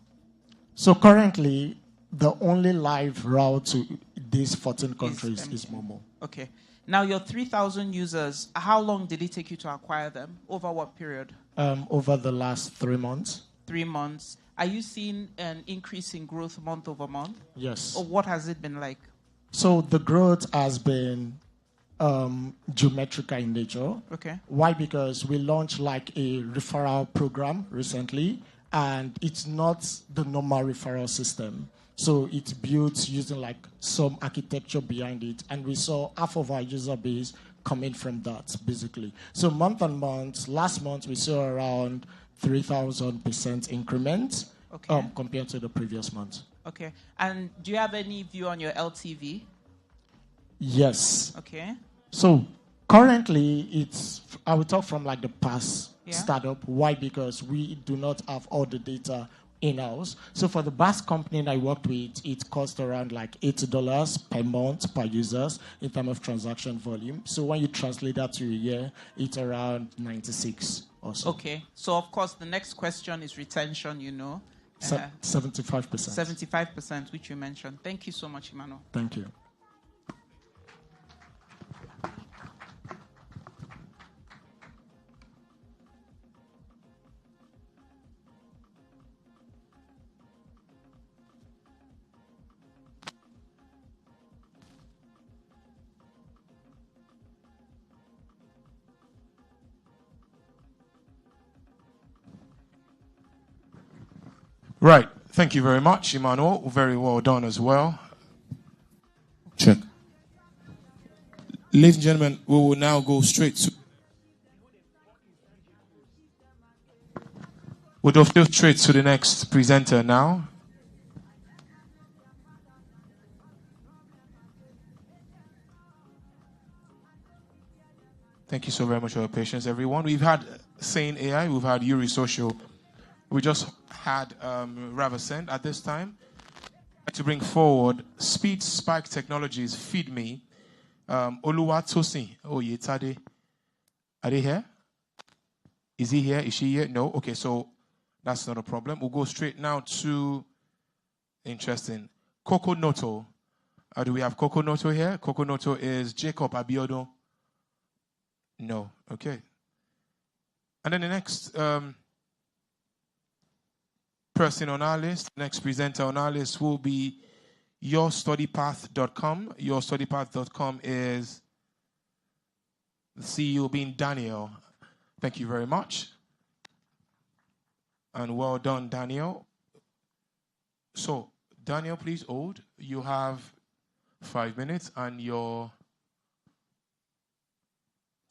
So currently, the only live route to these 14 countries is Momo. Okay. Now your 3,000 users, how long did it take you to acquire them? Over what period? Over the last 3 months. 3 months. Are you seeing an increase in growth month over month? Yes. Or what has it been like? So the growth has been geometrical in nature. Okay. Why? Because we launched like a referral program recently, and it's not the normal referral system. So it's built using like some architecture behind it, and we saw half of our user base coming from that, basically. So month on month, last month we saw around 3,000% increment compared to the previous month. Okay. And do you have any view on your LTV? Yes. Okay. So Currently, I will talk from like the past Yeah. startup. Why? Because we do not have all the data in-house. So for the BaaS company that I worked with, it cost around like $80 per month per users in terms of transaction volume. So when you translate that to a year, it's around 96 or so. Okay. So, of course, the next question is retention, 75%. 75%, which you mentioned. Thank you so much, Emmanuel. Thank you. Right. Thank you very much, Emmanuel. Very well done as well. Check. Ladies and gentlemen, we will now go straight to. We'll go straight to the next presenter now. Thank you so very much for your patience, everyone. We've had Sane AI, we've had Yuri Social. We just had Ravasend at this time. To bring forward Speed Spike Technologies, Feed Me, Oluwatosin Oyetade. Are they here? Is he here? Is she here? No? Okay, so that's not a problem. We'll go straight now to, interesting, Coco Noto. Do we have Coco Noto here? Coco Noto is Jacob Abiodun. No. Okay. And then the next person on our list, next presenter on our list will be yourstudypath.com. Yourstudypath.com is the CEO being Daniel. Thank you very much. And well done, Daniel. So, Daniel, please hold. You have 5 minutes and your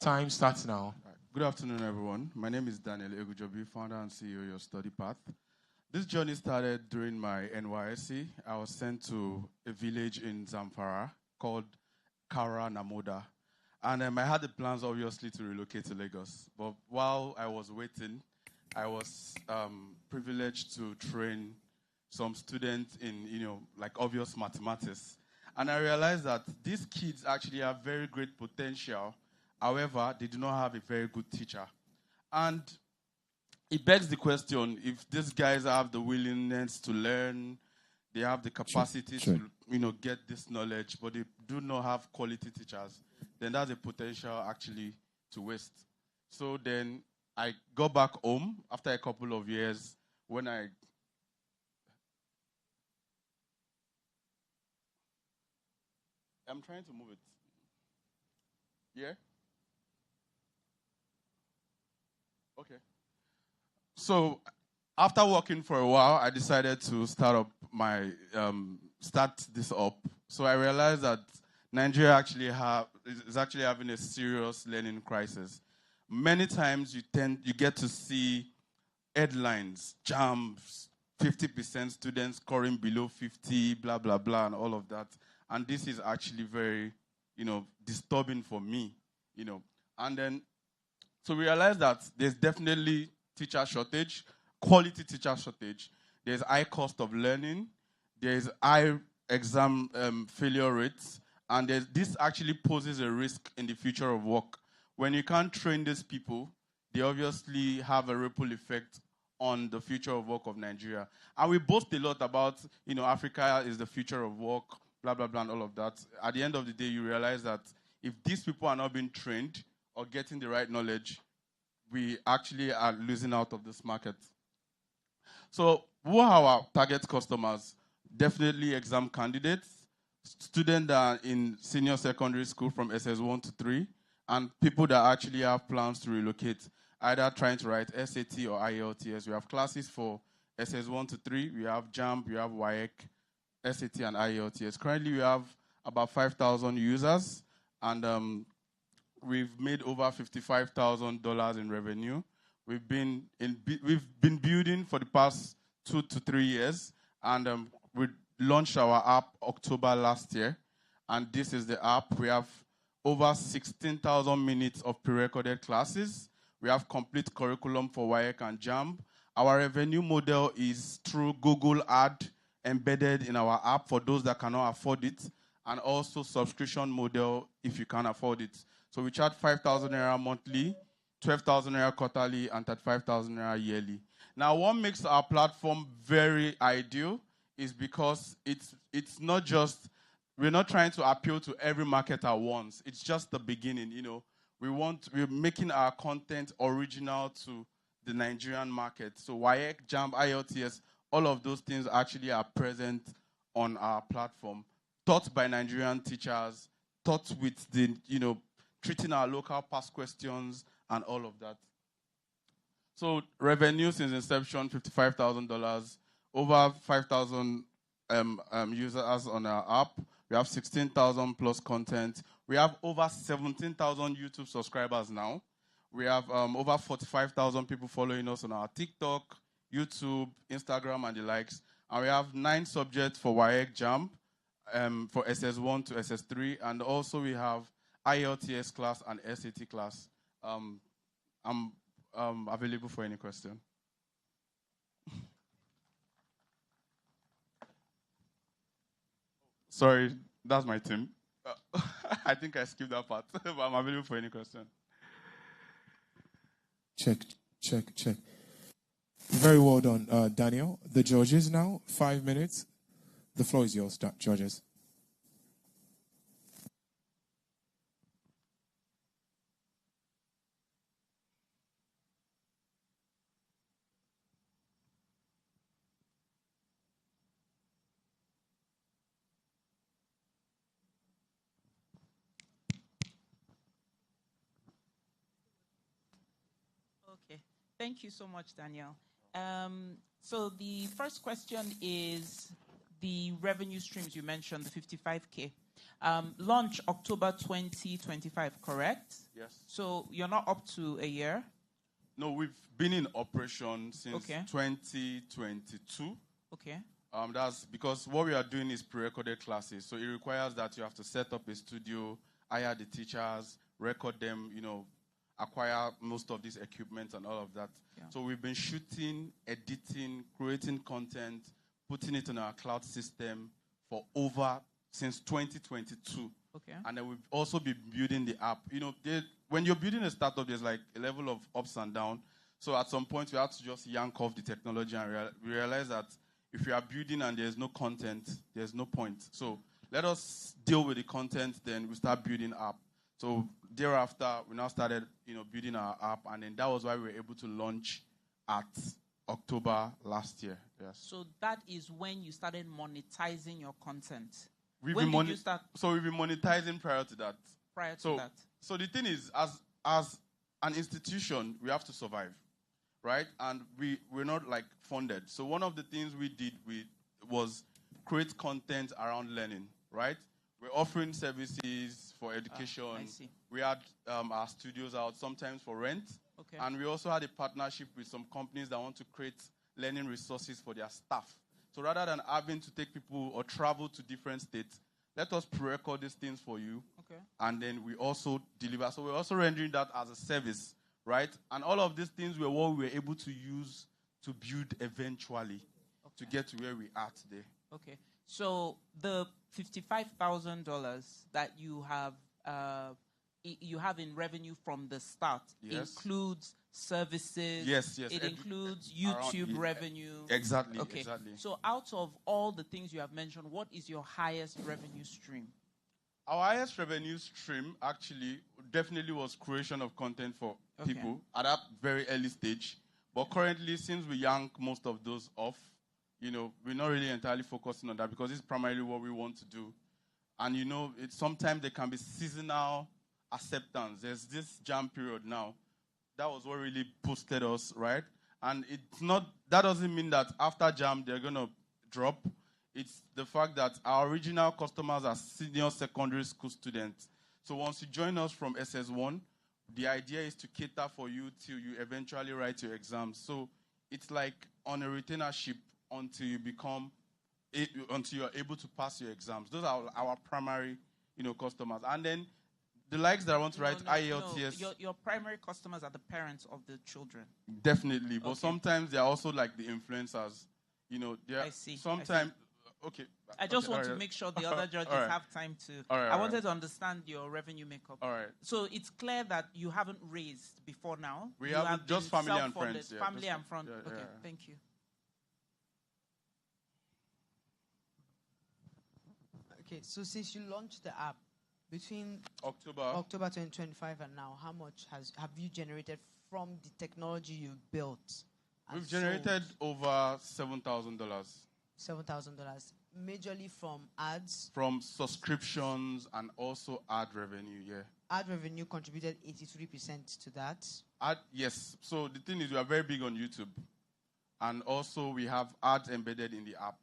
time starts now. Good afternoon, everyone. My name is Daniel Egujobi, founder and CEO of Your Study Path. This journey started during my NYSC. I was sent to a village in Zamfara called Kara Namoda. And I had the plans, obviously, to relocate to Lagos. But while I was waiting, I was privileged to train some students in, like obvious mathematics. And I realized that these kids actually have very great potential. However, they do not have a very good teacher. And it begs the question, if these guys have the willingness to learn, they have the capacity to, get this knowledge, but they do not have quality teachers, then that's a potential actually to waste. So then I got back home after a couple of years when I'm trying to move it. Yeah? Okay. So after working for a while, I decided to start this up. So I realized that Nigeria is actually having a serious learning crisis. Many times you get to see headlines, jams, 50% students scoring below 50, blah, blah, blah, and all of that. And this is actually very, disturbing for me, And then, so we realized that there's definitely teacher shortage, quality teacher shortage. There's high cost of learning. There's high exam failure rates. And this actually poses a risk in the future of work. When you can't train these people, they obviously have a ripple effect on the future of work of Nigeria. And we boast a lot about, Africa is the future of work, blah, blah, blah, and all of that. At the end of the day, you realize that if these people are not being trained or getting the right knowledge, we actually are losing out of this market. So who are our target customers? Definitely exam candidates, students that are in senior secondary school from SS1 to 3, and people that actually have plans to relocate, either trying to write SAT or IELTS. We have classes for SS1 to 3. We have JAMB, we have WAEC, SAT, and IELTS. Currently, we have about 5,000 users, and we've made over $55,000 in revenue. We've been building for the past 2 to 3 years, and we launched our app October last year. And this is the app. We have over 16,000 minutes of pre-recorded classes. We have complete curriculum for WAEC and JAMB. Our revenue model is through Google Ad embedded in our app for those that cannot afford it, and also subscription model if you can afford it. So we charge 5,000 naira monthly, 12,000 naira quarterly, and 35,000 naira yearly. Now, what makes our platform very ideal is because it's not just, we're not trying to appeal to every market at once. It's just the beginning, you know. We're making our content original to the Nigerian market. So WAEC, JAMB, IELTS, all of those things actually are present on our platform. Taught by Nigerian teachers, taught with the, you know, treating our local past questions and all of that. So revenue since inception, $55,000. Over 5,000 users on our app. We have 16,000 plus content. We have over 17,000 YouTube subscribers now. We have over 45,000 people following us on our TikTok, YouTube, Instagram, and the likes. And we have 9 subjects for WAEC JAMB, for SS1 to SS3. And also we have IELTS class and SAT class. I'm available for any question. Sorry, that's my team. I think I skipped that part, but I'm available for any question. Check. Very well done, Daniel. The judges now, 5 minutes. The floor is yours, judges. Okay. Thank you so much, Daniel. So the first question is the revenue streams you mentioned, the 55K. Launch October 2025, correct? Yes. So you're not up to a year? No, we've been in operation since 2022. Okay. That's because what we are doing is pre-recorded classes. So it requires that you have to set up a studio, hire the teachers, record them, you know, acquire most of this equipment and all of that. Yeah. So we've been shooting, editing, creating content, putting it in our cloud system for since 2022. Okay. And then we've also been building the app. You know, when you're building a startup, there's like a level of ups and downs. So at some point, we have to just yank off the technology and we realize that if you are building and there's no content, there's no point. So let us deal with the content, then we start building app. So thereafter, we now started, you know, building our app, and then that was why we were able to launch at October last year. Yes. So that is when you started monetizing your content. When did you start? So we've been monetizing prior to that. So the thing is, as an institution, we have to survive, right? And we're not like funded. So one of the things we did was create content around learning, right? We're offering services for education. I see. We had our studios out sometimes for rent. Okay. And we also had a partnership with some companies that want to create learning resources for their staff. So rather than having to take people or travel to different states, let us pre-record these things for you. Okay. And then we also deliver. So we're also rendering that as a service, right? And all of these things were what we were able to use to build eventually to get to where we are today. Okay. So the $55,000 that you have in revenue from the start includes services. Yes. It includes YouTube revenue. Exactly. Okay. Exactly. So out of all the things you have mentioned, what is your highest revenue stream? Our highest revenue stream actually definitely was creation of content for people at that very early stage. But currently, since we yank most of those off, you know, we're not really entirely focusing on that because it's primarily what we want to do. And, you know, sometimes there can be seasonal acceptance. There's this jam period now. That was what really boosted us, right? And that doesn't mean that after jam, they're going to drop. It's the fact that our original customers are senior secondary school students. So once you join us from SS1, the idea is to cater for you till you eventually write your exams. So it's like on a retainership until you are able to pass your exams. Those are our primary, you know, customers. And then The likes that I want to write No, IELTS. your primary customers are the parents of the children. Definitely, but Okay. sometimes they're also like the influencers. You know, I see. Sometimes. Okay. I just okay, want to right. make sure the other judges All right. have time to. All right, I all wanted right. to understand your revenue makeup. All right. So it's clear that you haven't raised before now. We You haven't, have just been family and self-funded. friends. Yeah, Family just and friends. yeah, Okay, yeah. thank you. Okay, so since you launched the app between October 2025 and now, how much have you generated from the technology you built? We've generated over $7,000 $7,000, majorly from ads. from subscriptions and also ad revenue. Yeah. Ad revenue contributed 83% to that. Yes. So the thing is, we are very big on YouTube, and also we have ads embedded in the app.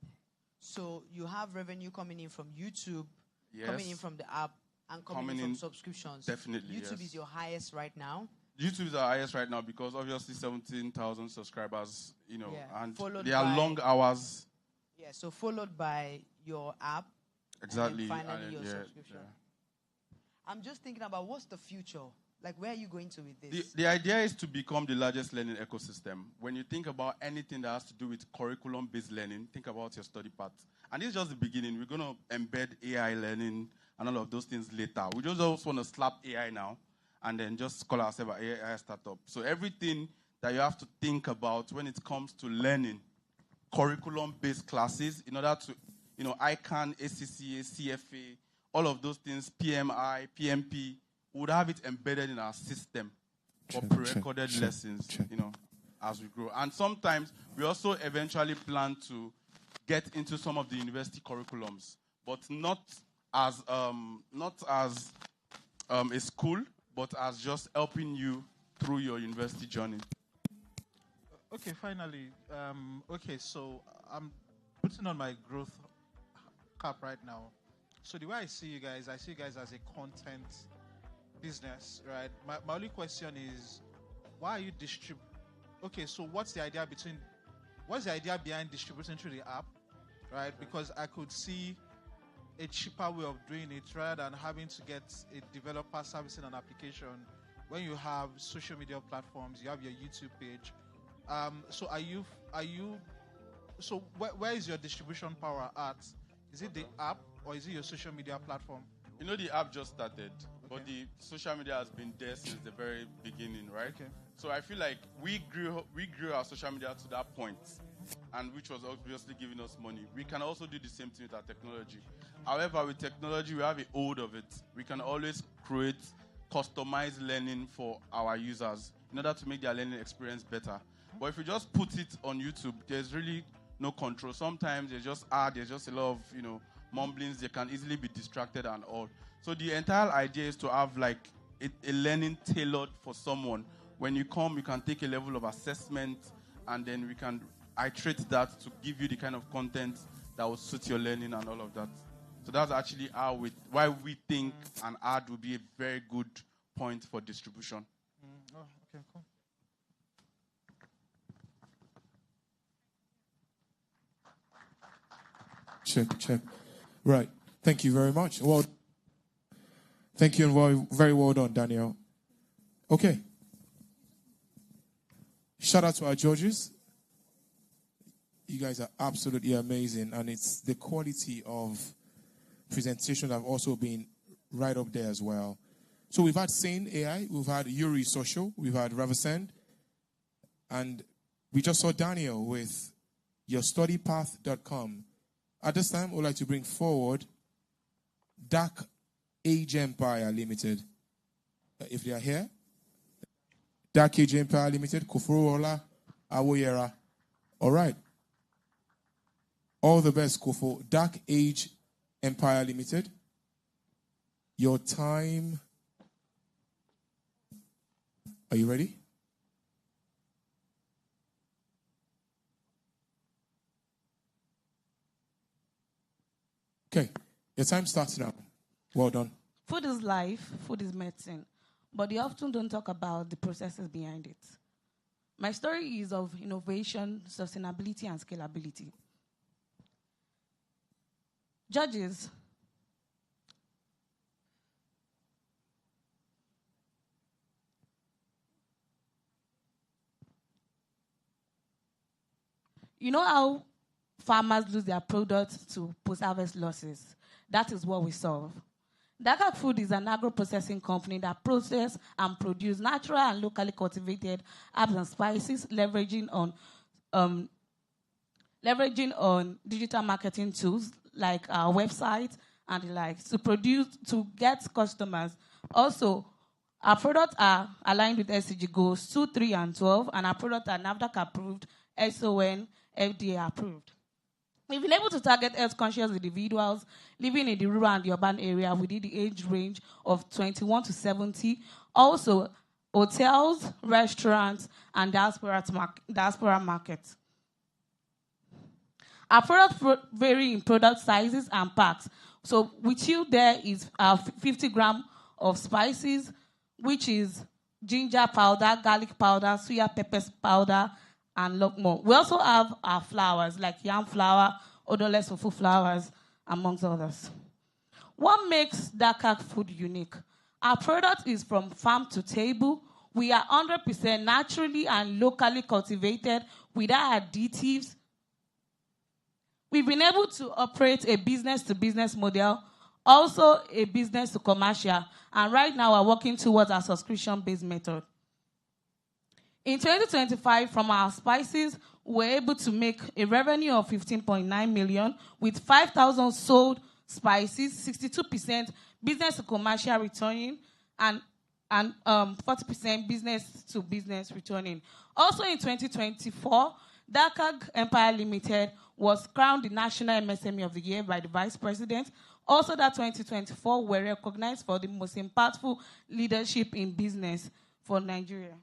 So you have revenue coming in from YouTube, Yes. coming in from the app, and coming in from subscriptions. Definitely. YouTube yes. is your highest right now. YouTube is our highest right now because obviously 17,000 subscribers, you know, Yeah, and followed they are by- long hours. Yeah, so followed by your app. Exactly. And then finally and your yeah, subscription. yeah. I'm just thinking about what's the future? Like, where are you going to with this? The idea is to become the largest learning ecosystem. When you think about anything that has to do with curriculum-based learning, think about your study path. And this is just the beginning. We're going to embed AI learning and all of those things later. We just also want to slap AI now and then just call ourselves an AI startup. So everything that you have to think about when it comes to learning, curriculum-based classes, in order to, you know, ICANN, ACCA, CFA, all of those things, PMI, PMP, we would have it embedded in our system for pre-recorded lessons, you know, as we grow. And sometimes we also eventually plan to get into some of the university curriculums, but not as a school, but as just helping you through your university journey. Okay, finally. So I'm putting on my growth cap right now. So the way I see you guys as a content business, right? My only question is, why are you Okay, so what's the idea behind distributing through the app, right? Because I could see a cheaper way of doing it rather than having to get a developer servicing an application. When you have social media platforms, you have your YouTube page. So where is your distribution power at? Is it the app or is it your social media platform? You know, the app just started, but the social media has been there since the very beginning, right? Okay. So I feel like we grew our social media to that point, and which was obviously giving us money. We can also do the same thing with our technology. However, with technology, we have a hold of it. We can always create customized learning for our users in order to make their learning experience better. But if you just put it on YouTube, there's really no control. Sometimes there's just a lot of, you know, mumblings. They can easily be distracted and all. So the entire idea is to have like a learning tailored for someone. When you come, you can take a level of assessment, and then we can iterate that to give you the kind of content that will suit your learning and all of that. So that's actually why we think an ad would be a very good point for distribution. Oh, okay, cool. Check. Right. Thank you very much. Well, thank you and very, very well done, Daniel. Okay. Shout out to our judges. You guys are absolutely amazing, and it's the quality of presentation that have also been right up there as well. So we've had Sane AI, we've had Yuri Social, we've had Ravasand, and we just saw Daniel with yourstudypath.com. At this time, we'd like to bring forward Dark Age Empire Limited. If they are here, Dark Age Empire Limited, Kofurola Awoyera. All right. All the best, Kofo. Dark Age Empire Limited. Your time. Are you ready? Okay. Your time starts now. Well done. Food is life, food is medicine, but they often don't talk about the processes behind it. My story is of innovation, sustainability, and scalability. Judges, You know how farmers lose their products to post-harvest losses? That is what we solve. Dakak Food is an agro-processing company that processes and produces natural and locally cultivated herbs and spices, leveraging on digital marketing tools like our website and the likes to get customers. Also, our products are aligned with SDG goals 2, 3, and 12, and our products are NAFDAC approved, SON, FDA approved. We've been able to target health-conscious individuals living in the rural and the urban area within the age range of 21 to 70. Also, hotels, restaurants, and diaspora markets. Our products vary in product sizes and packs. So with you there is 50 grams of spices, which is ginger powder, garlic powder, suya pepper powder, and a lot more. We also have our flowers, like yam flour, odorless fufu flowers, amongst others. What makes Dakak Food unique? Our product is from farm to table. We are 100% naturally and locally cultivated without additives. We've been able to operate a business-to-business model, also a business-to-commercial, and right now we're working towards our subscription-based method. In 2025, from our spices, we're able to make a revenue of 15.9 million with 5,000 sold spices, 62% business to commercial returning, and 40% business to business returning. Also in 2024, Dakak Empire Limited was crowned the National MSME of the Year by the Vice President. Also that 2024, we're recognized for the most impactful leadership in business for Nigeria.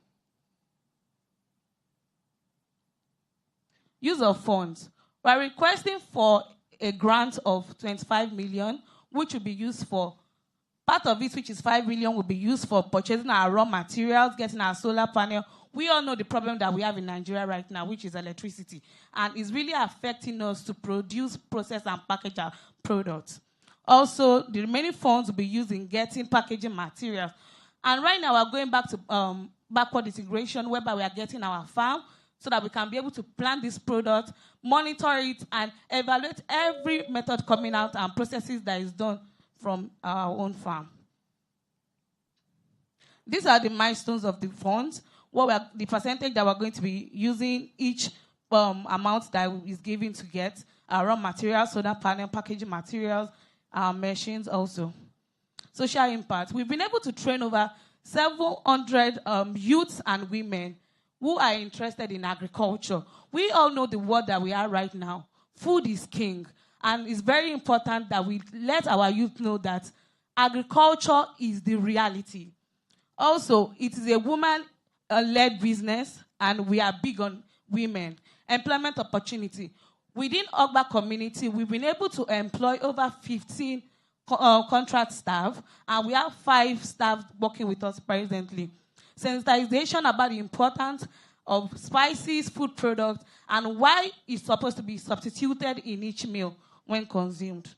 Use of funds. We're requesting for a grant of 25 million, which will be used for, part of it, which is 5 million, will be used for purchasing our raw materials, getting our solar panel. We all know the problem that we have in Nigeria right now, which is electricity. And it's really affecting us to produce, process, and package our products. Also, the remaining funds will be used in getting packaging materials. And right now, we're going back to backward integration, whereby we are getting our farm, so that we can be able to plant this product, monitor it, and evaluate every method coming out and processes that is done from our own farm. These are the milestones of the funds, the percentage that we're going to be using each amount that is given to get our raw materials, solar panel, packaging materials, our machines also. Social impact. We've been able to train over 700 youths and women who are interested in agriculture. We all know the world that we are right now. Food is king. And it's very important that we let our youth know that agriculture is the reality. Also, it is a woman-led business, and we are big on women. Employment opportunity. Within Ogba community, we've been able to employ over 15 contract staff, and we have 5 staff working with us presently. Sensitization about the importance of spices, food products, and why it's supposed to be substituted in each meal when consumed.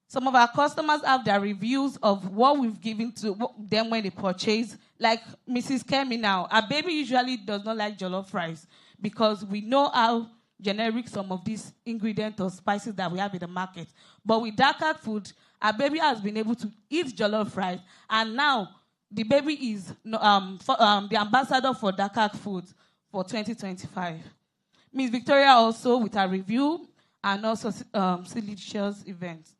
Some of our customers have their reviews of what we've given to them when they purchase. Like Mrs. Kemi now, our baby usually does not like jollof rice because we know how generic some of these ingredients or spices that we have in the market. But with Dakak Food, our baby has been able to eat jollof rice, and now the baby is the ambassador for Dakak Food for 2025. Ms. Victoria also with her review and also delicious events.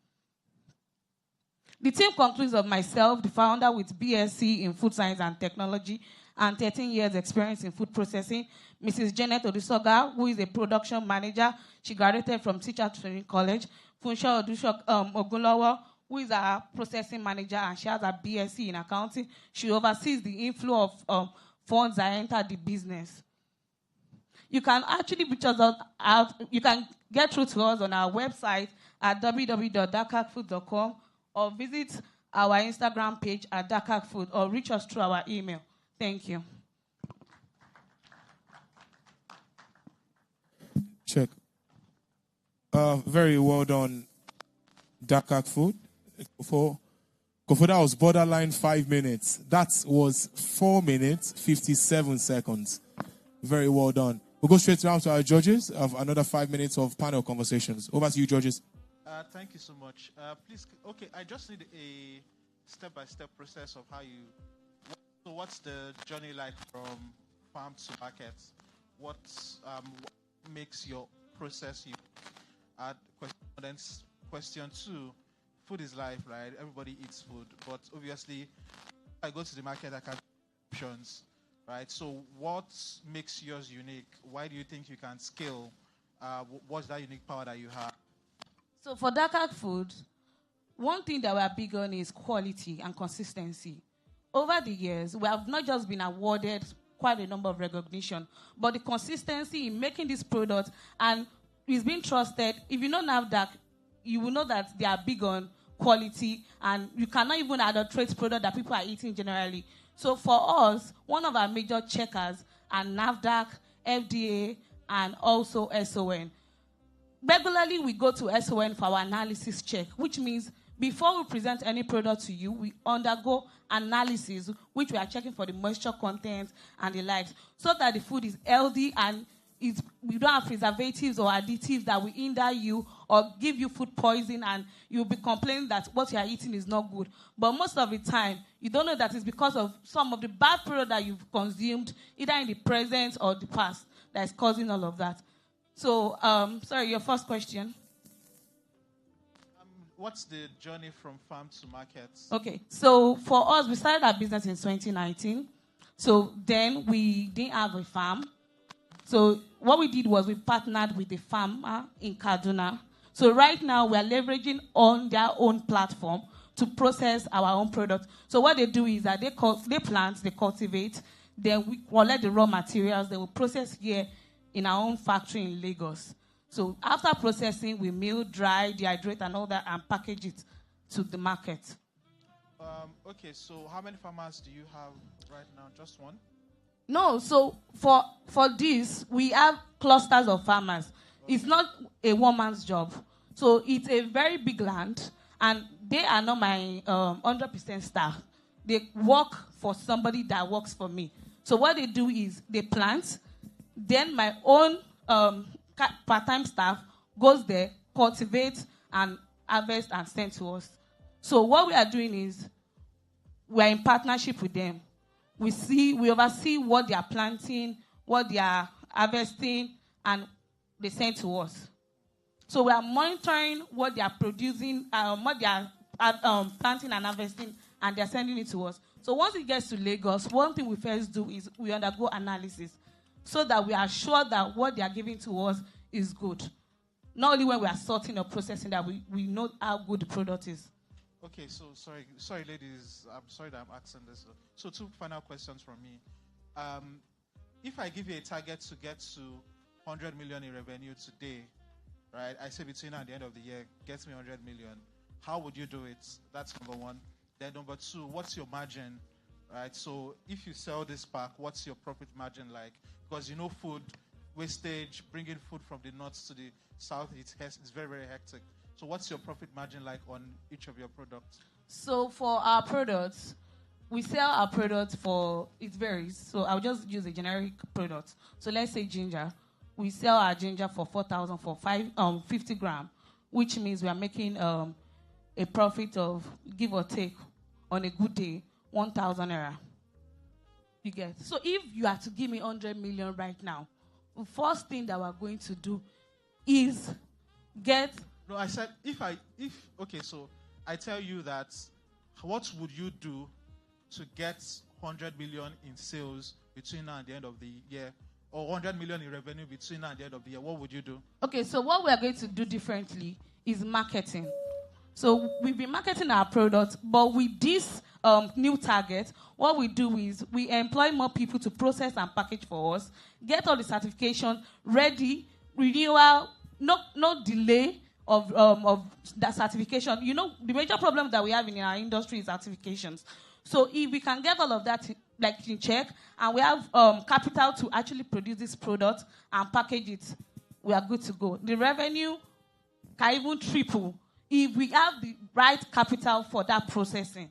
The team concludes of myself, the founder with BSc in Food Science and Technology and 13 years experience in food processing. Mrs. Janet Odisoga, who is a production manager. She graduated from Teacher Training College. Funsho Ogunlowo, who is our processing manager, and she has a BSc in accounting. She oversees the inflow of funds that enter the business. You can actually reach us out. You can get through to us on our website at www.dakakfood.com or visit our Instagram page at dakakfood or reach us through our email. Thank you. Check. Very well done, Dakak Food. Kofo, that was borderline 5 minutes. That was 4 minutes, 57 seconds. Very well done. We'll go straight down to our judges of another 5 minutes of panel conversations. Over to you, judges. Thank you so much. Please, okay, I just need a step-by-step process of how you. So, what's the journey like from farm to market? What makes your process? Then question 2: food is life, right? Everybody eats food, but obviously, if I go to the market, I can have options, right? So, what makes yours unique? Why do you think you can scale? What's that unique power that you have? So for Dakar food, one thing that we're big on is quality and consistency. Over the years, we have not just been awarded quite a number of recognition, but the consistency in making this product, and it's been trusted. If you know NAFDAC, you will know that they are big on quality, and you cannot even adulterate product that people are eating generally. So for us, one of our major checkers are NAFDAC, FDA, and also SON. Regularly, we go to SON for our analysis check, which means before we present any product to you, we undergo analysis, which we are checking for the moisture content and the likes, so that the food is healthy and we don't have preservatives or additives that will hinder you or give you food poison, and you'll be complaining that what you are eating is not good. But most of the time, you don't know that it's because of some of the bad product that you've consumed, either in the present or the past, that is causing all of that. So, sorry, your first question. What's the journey from farm to market? Okay, so for us, we started our business in 2019. So then we didn't have a farm. So what we did was we partnered with a farmer in Kaduna. So right now we are leveraging on their own platform to process our own product. So what they do is that they plant, they cultivate, then we collect the raw materials, they will process here in our own factory in Lagos. So after processing, we mill, dry, dehydrate, and all that, and package it to the market. Okay, so how many farmers do you have right now? Just one? No, so for this, we have clusters of farmers. Okay. It's not a one-man's job. So it's a very big land, and they are not my 100% staff. They work for somebody that works for me. So what they do is they plant, then my own part-time staff goes there, cultivates, and harvest and send to us. So what we are doing is we are in partnership with them. We oversee what they are planting, what they are harvesting, and they send to us. So we are monitoring what they are producing, what they are planting and harvesting, and they are sending it to us. So once it gets to Lagos, one thing we first do is we undergo analysis, so that we are sure that what they are giving to us is good. Not only when we are sorting or processing, that we know how good the product is. Okay, so sorry, ladies. I'm sorry that I'm asking this. So 2 final questions from me. If I give you a target to get to 100 million in revenue today, right? I say between now and the end of the year, get me 100 million. How would you do it? That's number 1. Then number 2, what's your margin? Right? So if you sell this pack, what's your profit margin like? Because you know food wastage, bringing food from the north to the south, it's very, very hectic. So what's your profit margin like on each of your products? So for our products, we sell our products for, it varies. So I'll just use a generic product. So let's say ginger. We sell our ginger for 4,000 for 50 grams, which means we are making a profit of, give or take, on a good day, 1,000 naira. You get. So if you are to give me 100 million right now, the first thing that we're going to do is get. No, I said okay, so I tell you that, what would you do to get 100 million in sales between now and the end of the year, or 100 million in revenue between now and the end of the year? What would you do? Okay, so what we are going to do differently is marketing. So we've been marketing our product, but with this new target, what we do is we employ more people to process and package for us, get all the certification ready, renewal, no delay of that certification. You know, the major problem that we have in our industry is certifications. So if we can get all of that in check, and we have capital to actually produce this product and package it, we are good to go. The revenue can even triple if we have the right capital for that processing.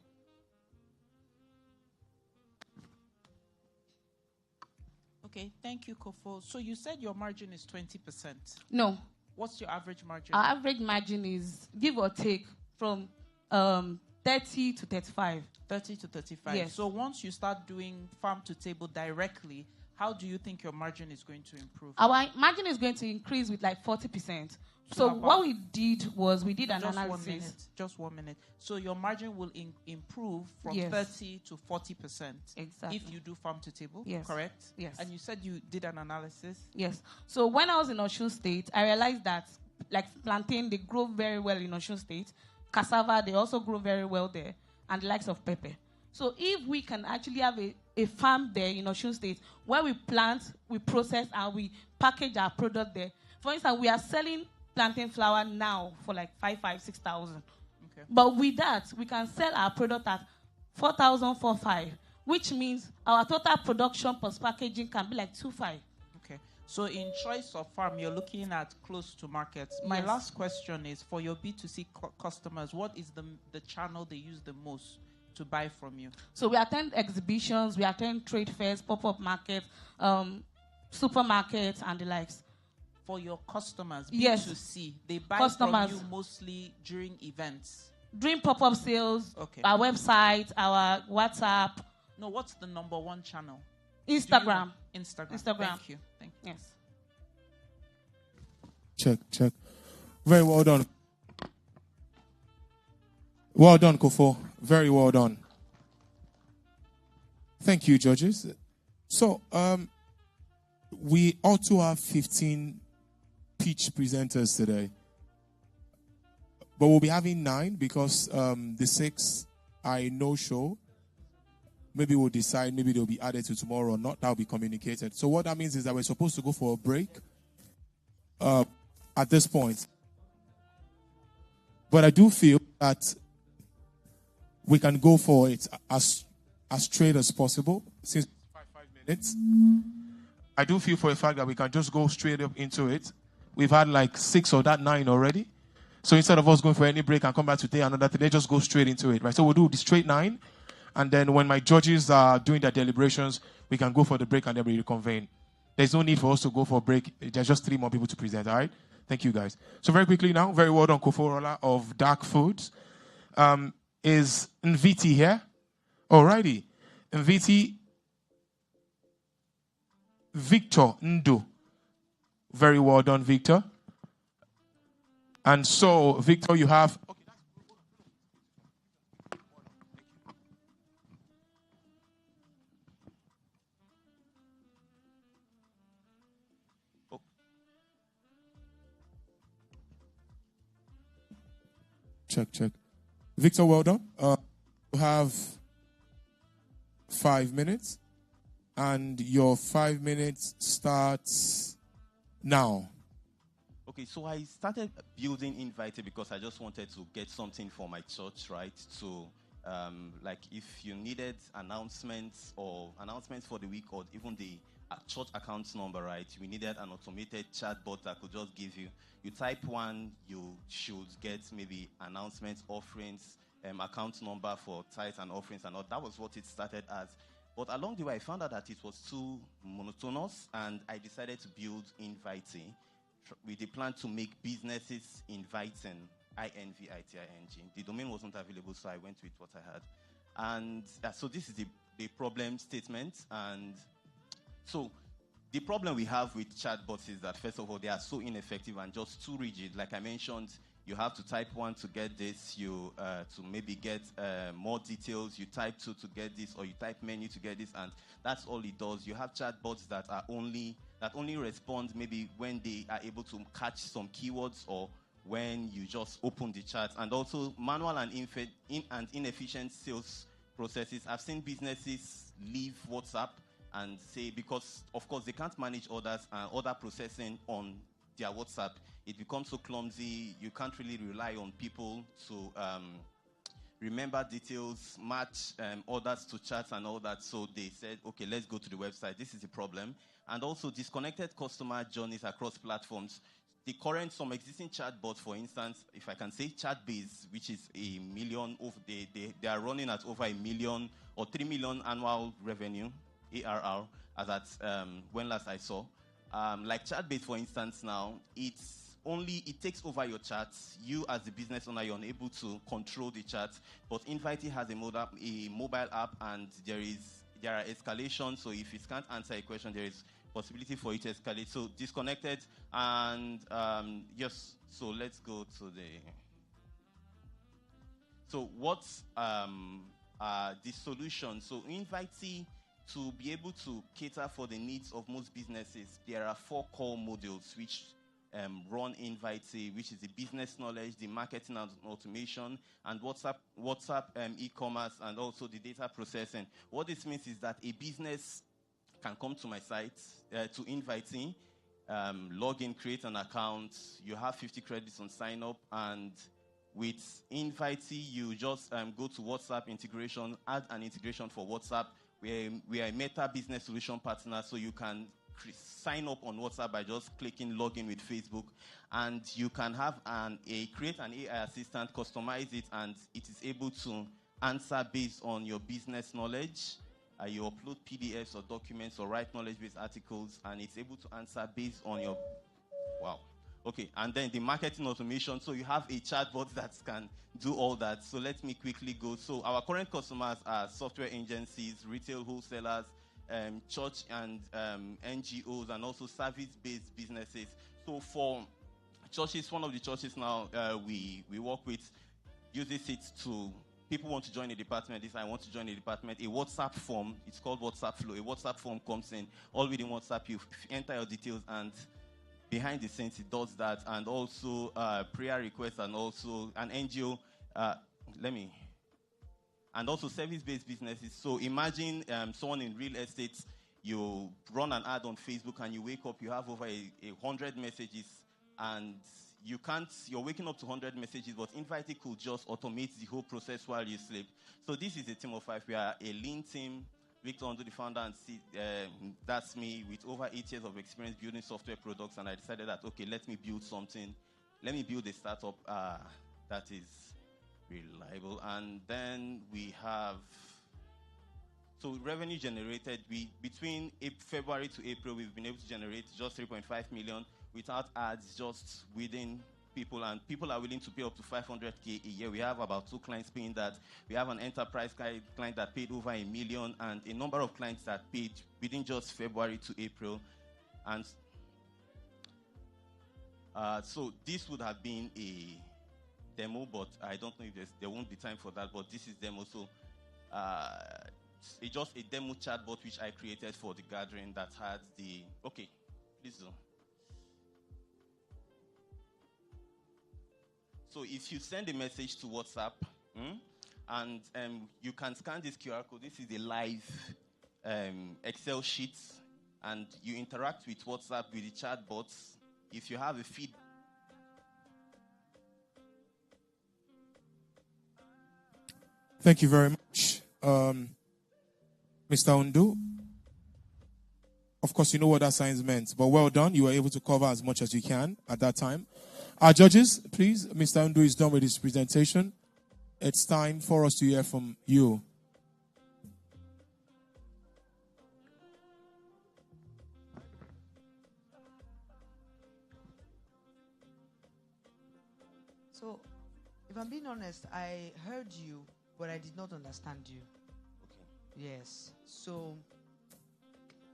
Okay, thank you, Kofo. So you said your margin is 20%. No. What's your average margin? Our average margin is, give or take, from 30 to 35. 30 to 35. Yes. So once you start doing farm to table directly, how do you think your margin is going to improve? Our margin is going to increase with like 40%. So what we did was we did an analysis. Just 1 minute. So your margin will improve from Yes. 30 to 40%. Exactly. If you do farm to table, Yes. correct? Yes. And you said you did an analysis? Yes. So when I was in Osun State, I realized that like plantain, they grow very well in Osun State. Cassava, they also grow very well there. And the likes of pepper. So if we can actually have a farm there in Osun State where we plant, we process, and we package our product there. For instance, we are selling plantain flour now for like 6,000. Okay. But with that, we can sell our product at 4,000, 4,500, which means our total production plus packaging can be like 2,500. Okay. So in choice of farm, you're looking at close to markets. My Yes. last question is, for your B2C customers, what is the channel they use the most to buy from you? So we attend exhibitions, we attend trade fairs, pop-up markets, supermarkets, and the likes. For your customers, Yes. B2C, they buy Customers. from you mostly during events? During pop-up sales, Okay. our website, our WhatsApp, No, what's the number one channel? Instagram. Instagram. Instagram. Thank you. Yes. Check. Very well done. Well done, Kofo. Very well done. Thank you, judges. So, we ought to have 15 pitch presenters today. But we'll be having 9 because the 6 are a no-show. Maybe we'll decide, maybe they'll be added to tomorrow or not. That'll be communicated. So what that means is that we're supposed to go for a break at this point. But I do feel that we can go for it as straight as possible, since 5 minutes. I do feel for a fact that we can just go straight up into it. We've had like 6 of that 9 already. So instead of us going for any break and come back today another thing, they just go straight into it, right? So we'll do the straight 9. And then when my judges are doing their deliberations, we can go for the break and then we reconvene. There's no need for us to go for a break. There's just 3 more people to present, all right? Thank you, guys. So very quickly now, very well done, Koforola of Dark Foods. Is Nviti here? Alrighty. Nviti, Victor Ndo. Very well done, Victor. And so, Victor, you have... Check. Victor, well done. You have 5 minutes, and your 5 minutes starts now. Okay, so I started building Invite because I just wanted to get something for my church, right? So, like if you needed announcements for the week, or even the church account number, right? We needed an automated chatbot that could just give you. You type 1, you should get maybe announcements, offerings, account number for tithes and offerings and all. That was what it started as. But along the way, I found out that it was too monotonous, and I decided to build Inviting with the plan to make businesses inviting, INVITING. The domain wasn't available, so I went with what I had. And so this is the problem statement. And so the problem we have with chatbots is that, first of all, they are so ineffective and just too rigid. Like I mentioned, you have to type 1 to get this, to maybe get more details. You type 2 to get this, or you type menu to get this, and that's all it does. You have chatbots that only respond maybe when they are able to catch some keywords, or when you just open the chat. And also manual and inefficient sales processes. I've seen businesses leave WhatsApp and say, because of course they can't manage orders and order processing on their WhatsApp, it becomes so clumsy. You can't really rely on people to remember details, match orders to charts and all that. So they said, okay, let's go to the website. This is the problem. And also disconnected customer journeys across platforms. Some existing chatbots, for instance, if I can say Chatbase, which is 1 million, they are running at over 1 million or 3 million annual revenue, ARR. as at when last I saw. Like chat-based, for instance, now it takes over your chat. You as the business owner, you're unable to control the chat. But Invitee has a mobile app, and there are escalations. So if it can't answer a question, there is possibility for it to escalate. So disconnected, and yes. So let's go to the. So what's the solution? So Invitee, to be able to cater for the needs of most businesses, there are 4 core modules which run Invitee, which is the business knowledge, the marketing and automation, and WhatsApp e-commerce, and also the data processing. What this means is that a business can come to my site, to Invitee, log in, create an account. You have 50 credits on sign up, and with Invitee, you just go to WhatsApp integration, add an integration for WhatsApp. We are a Meta business solution partner, so you can sign up on WhatsApp by just clicking login with Facebook, and you can have create an AI assistant, customize it, and it is able to answer based on your business knowledge. You upload PDFs or documents or write knowledge-based articles, and it's able to answer based on your wow. Okay, and then the marketing automation. So you have a chatbot that can do all that. So let me quickly go. So our current customers are software agencies, retail wholesalers, church and NGOs, and also service-based businesses. So for churches, one of the churches now we work with uses it to, people want to join a department. I want to join a department. A WhatsApp form, it's called WhatsApp Flow. A WhatsApp form comes in. All within WhatsApp, you enter your details, and behind the scenes, it does that. And also prayer requests, and also an NGO. And also service-based businesses. So imagine someone in real estate, you run an ad on Facebook, and you wake up, you have over 100 messages, and you're waking up to 100 messages, but Invitee could just automate the whole process while you sleep. So this is a team of 5. We are a lean team. Victor Ondo, the founder, and that's me, with over 8 years of experience building software products, and I decided that, okay, let me build something. Let me build a startup that is reliable. And then we have, so revenue generated, between February to April, we've been able to generate just 3.5 million without ads, just within people, and people are willing to pay up to 500K a year. We have about 2 clients paying that. We have an enterprise client that paid over $1 million, and a number of clients that paid within just February to April. And so this would have been a demo, but I don't know if there won't be time for that, but this is demo. So it's just a demo chatbot which I created for the gathering that had the, okay, please do. So if you send a message to WhatsApp, and you can scan this QR code, this is a live Excel sheet, and you interact with WhatsApp with the chatbots. If you have a feed. Thank you very much, Mr. Undu. Of course, you know what that science meant, but well done. You were able to cover as much as you can at that time. Our judges, please. Mr. Undu is done with his presentation. It's time for us to hear from you. So, if I'm being honest, I heard you, but I did not understand you. Okay. Yes. So,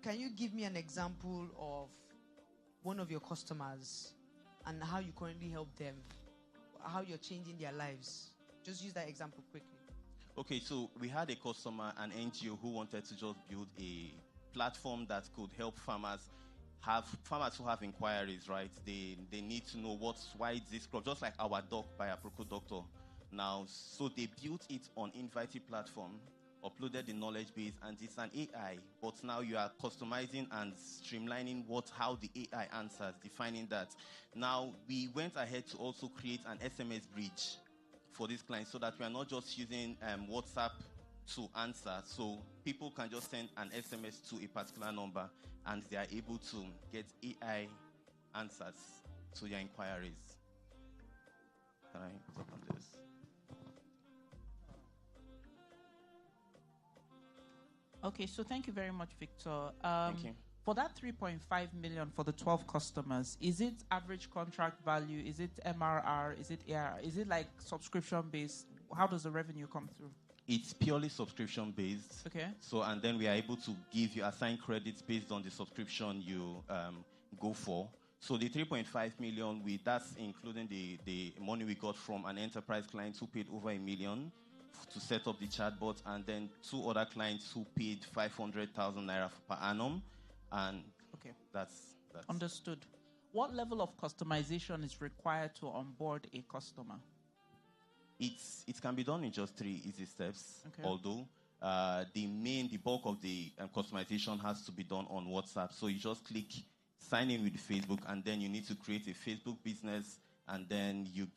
can you give me an example of one of your customers and how you currently help them, how you're changing their lives? Just use that example quickly. Okay, so we had a customer, an NGO, who wanted to just build a platform that could help farmers who have inquiries, right? They need to know why this crop, just like our doc by a Aproko doctor now. So they built it on Invitee platform, uploaded the knowledge base, and it's an AI, but now you are customizing and streamlining how the AI answers, defining that. Now, we went ahead to also create an SMS bridge for this client, so that we are not just using WhatsApp to answer. So people can just send an SMS to a particular number, and they are able to get AI answers to their inquiries. Can I put up on this? Okay, so thank you very much, Victor. Thank you. For that 3.5 million for the 12 customers, is it average contract value? Is it MRR? Is it ARR? Is it like subscription based? How does the revenue come through? It's purely subscription based. Okay. So, and then we are able to give you assign credits based on the subscription you go for. So the 3.5 million, that's including the money we got from an enterprise client who paid over $1 million to set up the chatbot, and then 2 other clients who paid 500,000 naira per annum. And okay, that's understood. What level of customization is required to onboard a customer? It can be done in just 3 easy steps. Okay. Although the bulk of the customization has to be done on WhatsApp. So you just click sign in with Facebook, and then you need to create a Facebook business, and then you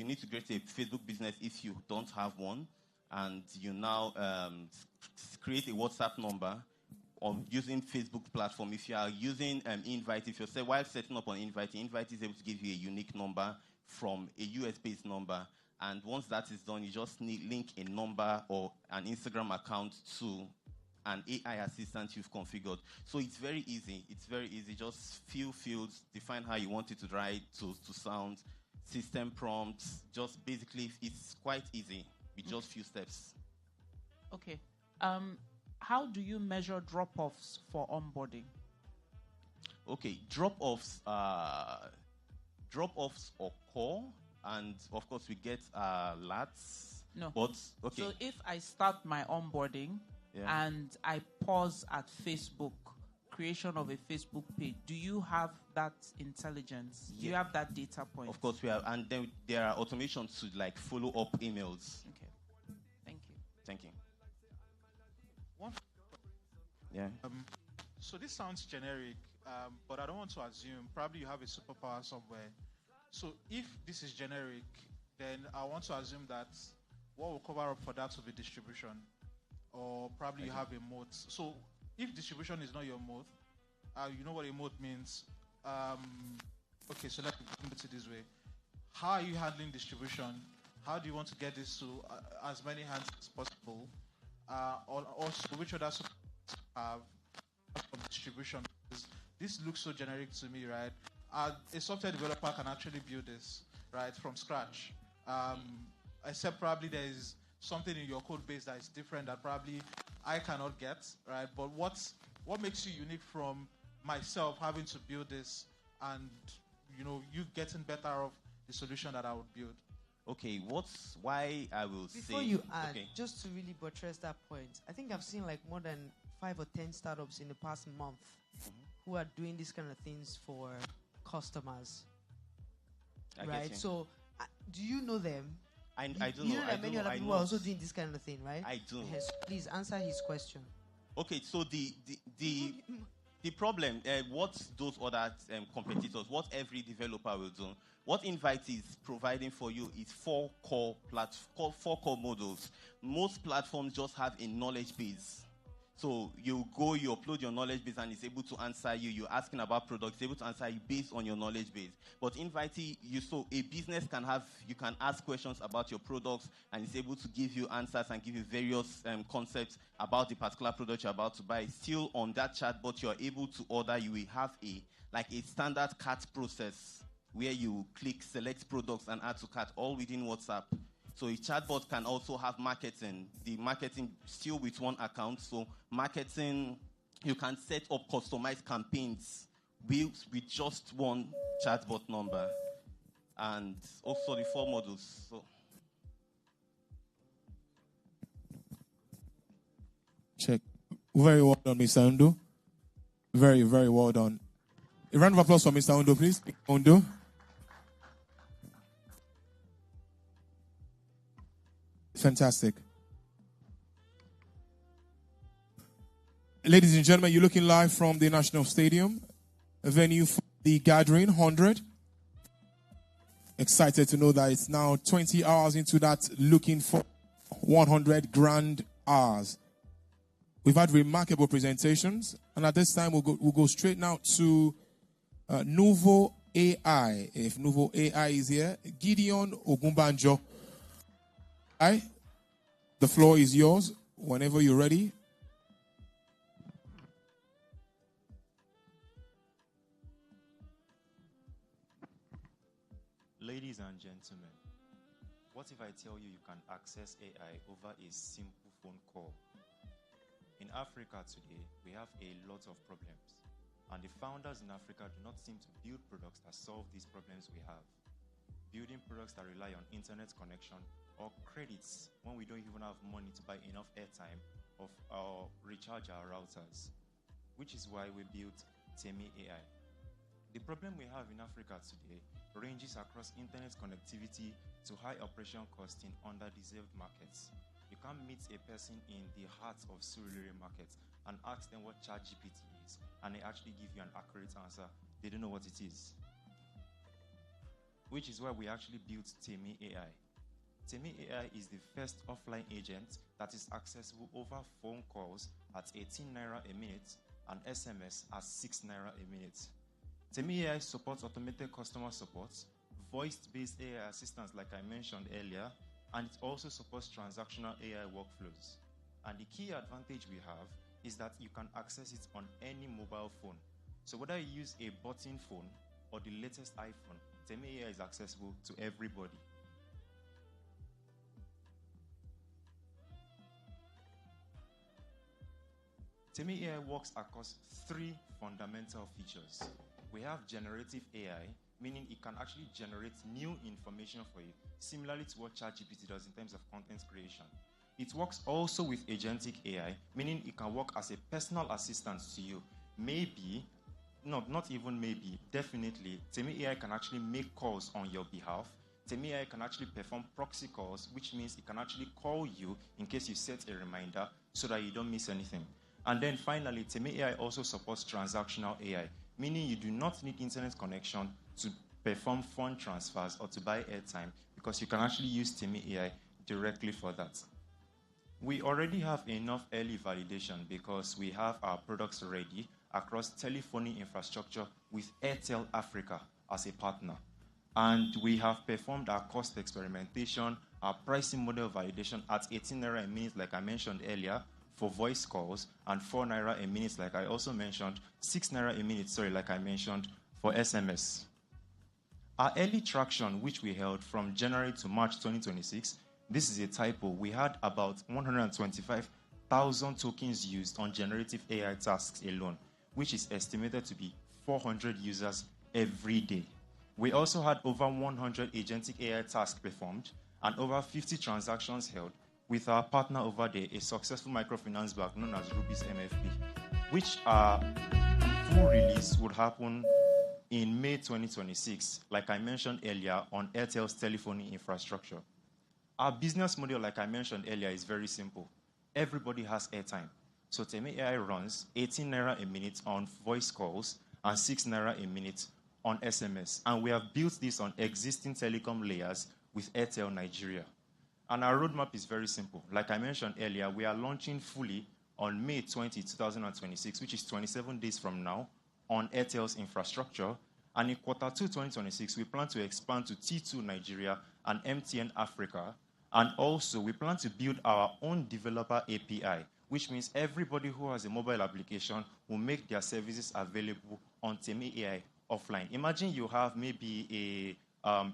need to create a Facebook business if you don't have one, and you now create a WhatsApp number. Or using Facebook platform. If you are using Invite, if you're while setting up on Invite is able to give you a unique number from a US-based number. And once that is done, you just need link a number or an Instagram account to an AI assistant you've configured. So it's very easy. It's very easy. Just few fields, define how you want it to write, to sound, system prompts. Just basically, it's quite easy with just few steps. Okay. How do you measure drop-offs for onboarding? Okay, drop-offs occur, and of course we get alerts. No. But okay. So if I start my onboarding and I pause at Facebook, creation of a Facebook page, do you have that intelligence? Do you have that data point? Of course we have, and then there are automations to like follow up emails. Okay. Thank you. Thank you. Yeah. So this sounds generic, but I don't want to assume. Probably you have a superpower somewhere. So if this is generic, then I want to assume that what will cover up for that will be distribution, or probably you have a moat. So if distribution is not your moat, you know what a moat means. Okay, so let me put it this way: how are you handling distribution? How do you want to get this to as many hands as possible? Also, which other have distribution? Because this looks so generic to me, right? A software developer can actually build this, right, from scratch. Except probably there is something in your code base that is different that probably I cannot get, right? But what makes you unique from myself having to build this, and you getting better of the solution that I would build? Okay, why I will say... Before you add, just to really buttress that point, I think I've seen like more than 5 or 10 startups in the past month who are doing these kind of things for customers. Right? So, do you know them? I do know. You know that many other people are also doing this kind of thing, right? I do. Yes, please answer his question. Okay, so the problem, what those other competitors, what every developer will do, what Invite is providing for you is 4 core modules. Most platforms just have a knowledge base. So you upload your knowledge base, and it's able to answer you. You're asking about products, it's able to answer you based on your knowledge base. But Invite, a business you can ask questions about your products, and it's able to give you answers and give you various concepts about the particular product you're about to buy. Still on that chatbot, you're able to order. You will have a standard cart process where you click select products and add to cart, all within WhatsApp. So a chatbot can also have marketing. The marketing still with one account. So marketing, you can set up customized campaigns with just one chatbot number. And also the 4 modules. So check. Very well done, Mr. Undo. Very, very well done. A round of applause for Mr. Undo, please. Undo. Fantastic. Ladies and gentlemen, you're looking live from the National Stadium, a venue for the Gathering 100. Excited to know that it's now 20 hours into that, looking for 100 grand hours. We've had remarkable presentations, and at this time we'll go straight now to Novo AI. If Novo AI is here, Gideon Ogumbanjo. The floor is yours whenever you're ready. Ladies and gentlemen, what if I tell you you can access AI over a simple phone call? In Africa today, we have a lot of problems, and the founders in Africa do not seem to build products that solve these problems we have. Building products that rely on internet connection or credits when we don't even have money to buy enough airtime or recharge our routers, which is why we built Sane AI. The problem we have in Africa today ranges across internet connectivity to high operation cost in underdeserved markets. You can't meet a person in the heart of Surulere market and ask them what ChatGPT is, and they actually give you an accurate answer. They don't know what it is. Which is why we actually built Sane AI. Sane AI is the first offline agent that is accessible over phone calls at 18 naira a minute and SMS at 6 naira a minute. Sane AI supports automated customer support, voice-based AI assistance like I mentioned earlier, and it also supports transactional AI workflows. And the key advantage we have is that you can access it on any mobile phone. So whether you use a button phone or the latest iPhone, Sane AI is accessible to everybody. Sane AI works across 3 fundamental features. We have generative AI, meaning it can actually generate new information for you, similarly to what ChatGPT does in terms of content creation. It works also with agentic AI, meaning it can work as a personal assistant to you. Maybe, no, not even maybe, definitely, Sane AI can actually make calls on your behalf. Sane AI can actually perform proxy calls, which means it can actually call you in case you set a reminder so that you don't miss anything. And then finally, Sane AI also supports transactional AI, meaning you do not need internet connection to perform fund transfers or to buy airtime, because you can actually use Sane AI directly for that. We already have enough early validation because we have our products ready across telephony infrastructure with Airtel Africa as a partner. And we have performed our cost experimentation, our pricing model validation at 18 naira a minute, like I mentioned earlier, for voice calls, and 4 naira a minute, like I also mentioned, 6 naira a minute, like I mentioned, for SMS. Our early traction, which we held from January to March 2026, this is a typo. We had about 125,000 tokens used on generative AI tasks alone, which is estimated to be 400 users every day. We also had over 100 agentic AI tasks performed and over 50 transactions held with our partner over there, a successful microfinance bank known as Ruby's MFB, which full release would happen in May 2026, like I mentioned earlier, on Airtel's telephony infrastructure. Our business model, like I mentioned earlier, is very simple. Everybody has airtime. So Sane AI runs 18 naira a minute on voice calls and 6 naira a minute on SMS. And we have built this on existing telecom layers with Airtel Nigeria. And our roadmap is very simple. Like I mentioned earlier, we are launching fully on May 20, 2026, which is 27 days from now, on Airtel's infrastructure. And in Q2 2026, we plan to expand to T2 Nigeria and MTN Africa. And also, we plan to build our own developer API, which means everybody who has a mobile application will make their services available on Sane AI offline. Imagine you have maybe a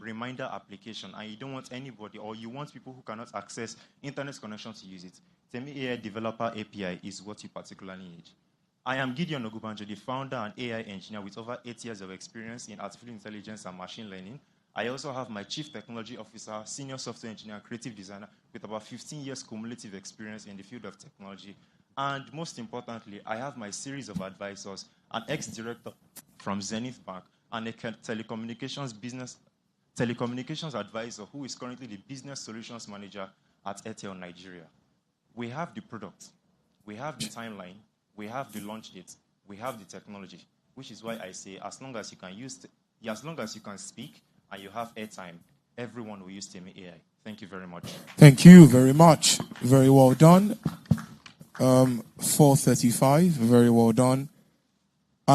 reminder application and you don't want anybody, or you want people who cannot access internet connection to use it. Sane AI Developer API is what you particularly need. I am Gideon Ogubanjo, the founder and AI engineer with over 8 years of experience in artificial intelligence and machine learning. I also have my chief technology officer, senior software engineer, and creative designer with about 15 years cumulative experience in the field of technology. And most importantly, I have my series of advisors, an ex-director from Zenith Bank, and a telecommunications advisor who is currently the business solutions manager at Airtel Nigeria. We have the product, we have the timeline, we have the launch date, we have the technology, which is why I say as long as you can speak and you have airtime, everyone will use Sane AI. Thank you very much. Thank you very much. Very well done. 4:35. Very well done.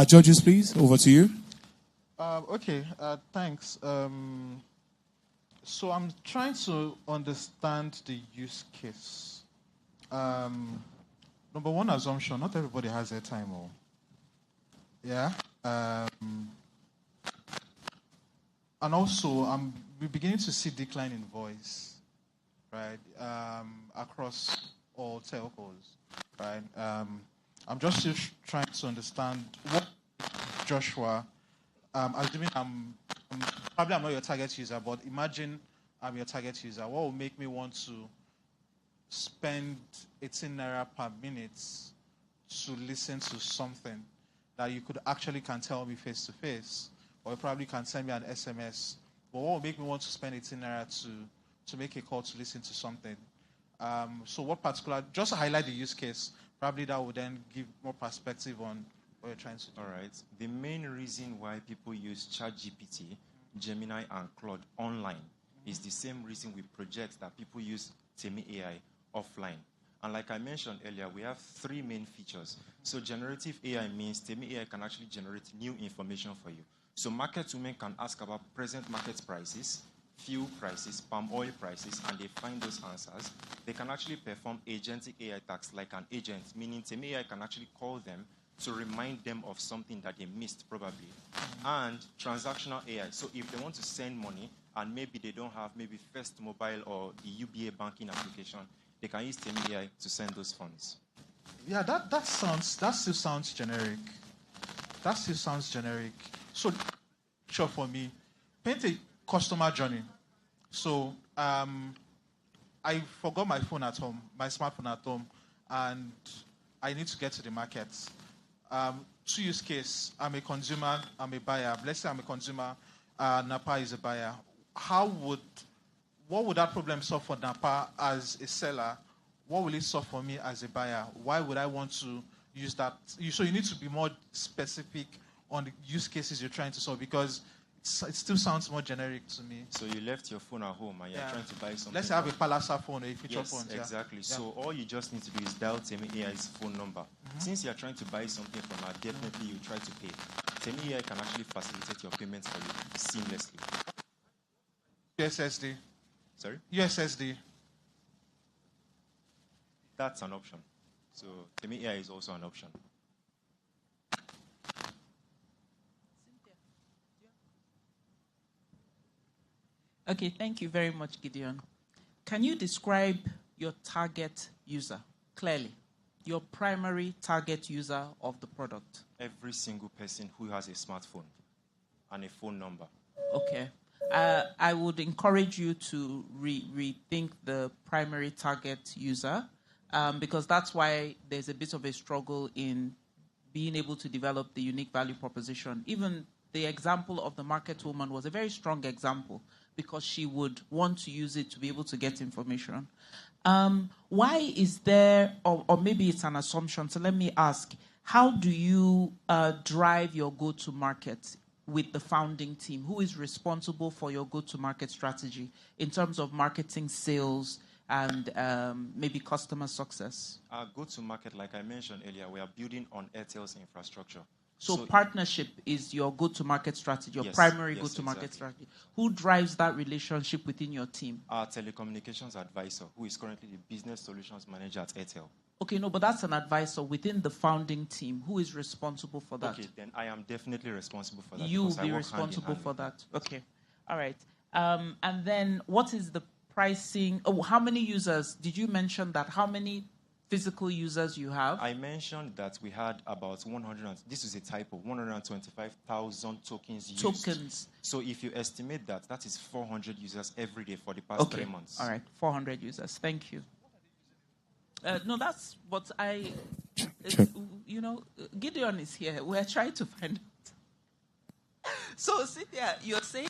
Judges, please, over to you. Okay, thanks. So I'm trying to understand the use case. Number one assumption, not everybody has airtime. Yeah. And also, I'm we're beginning to see decline in voice, right, across all telcos, right? I'm just still trying to understand what Joshua, assuming I'm not your target user, but imagine I'm your target user. What will make me want to spend 18 naira per minute to listen to something that you could actually can tell me face to face, or you probably can send me an SMS? But what will make me want to spend 18 naira to make a call to listen to something? So what particular, just to highlight the use case, probably that would then give more perspective on what you're trying to do. All right. The main reason why people use ChatGPT, Gemini, and Claude online is the same reason we project that people use Sane AI offline. And like I mentioned earlier, we have three main features. So generative AI means Sane AI can actually generate new information for you. So market women can ask about present market prices, fuel prices, palm oil prices, and they find those answers. They can actually perform agentic AI tasks like an agent, meaning Sane AI can actually call them to remind them of something that they missed probably. And transactional AI. So if they want to send money and maybe they don't have maybe First Mobile or the UBA banking application, they can use Sane AI to send those funds. Yeah, that still sounds generic. That still sounds generic. So, sure, for me, paint a customer journey. So, I forgot my phone at home, my smartphone at home, and I need to get to the market. Two use case, I'm a consumer, I'm a buyer. Let's say I'm a consumer, Napa is a buyer. What would that problem solve for Napa as a seller? What will it solve for me as a buyer? Why would I want to use that? So you need to be more specific on the use cases you're trying to solve, because it still sounds more generic to me. So you left your phone at home and you're trying to buy something. Let's say I have a Palasa phone or a feature phone. Yes, exactly. Yeah. So all you just need to do is dial Sane AI's phone number. Since you're trying to buy something from her, definitely you try to pay. Sane AI can actually facilitate your payments for you seamlessly. USSD. Sorry? USSD. That's an option. So Sane AI is also an option. Okay, thank you very much, Gideon. Can you describe your target user clearly? Your primary target user of the product? Every single person who has a smartphone and a phone number. Okay. I would encourage you to rethink the primary target user, because that's why there's a bit of a struggle in being able to develop the unique value proposition. Even the example of the market woman was a very strong example, because she would want to use it to be able to get information. Why is there, or maybe it's an assumption, so let me ask, how do you drive your go-to-market with the founding team? Who is responsible for your go-to-market strategy in terms of marketing, sales, and maybe customer success? Our go-to-market, like I mentioned earlier, we are building on Airtel's infrastructure. So partnership is your go-to-market strategy, your primary go-to-market strategy. Who drives that relationship within your team? Our telecommunications advisor, who is currently the business solutions manager at Airtel. Okay, no, but that's an advisor within the founding team. Who is responsible for that? Okay, then I am definitely responsible for that. You will be responsible for that. Okay, all right. And then what is the pricing? Oh, how many users? Did you mention that? How many physical users you have? I mentioned that we had about 100, this is a typo, 125,000 tokens used. Tokens. So if you estimate that, that is 400 users every day for the past 3 months. All right, 400 users. Thank you. No, that's what I, you know, Gideon is here. We're trying to find out. So, Cynthia, you're saying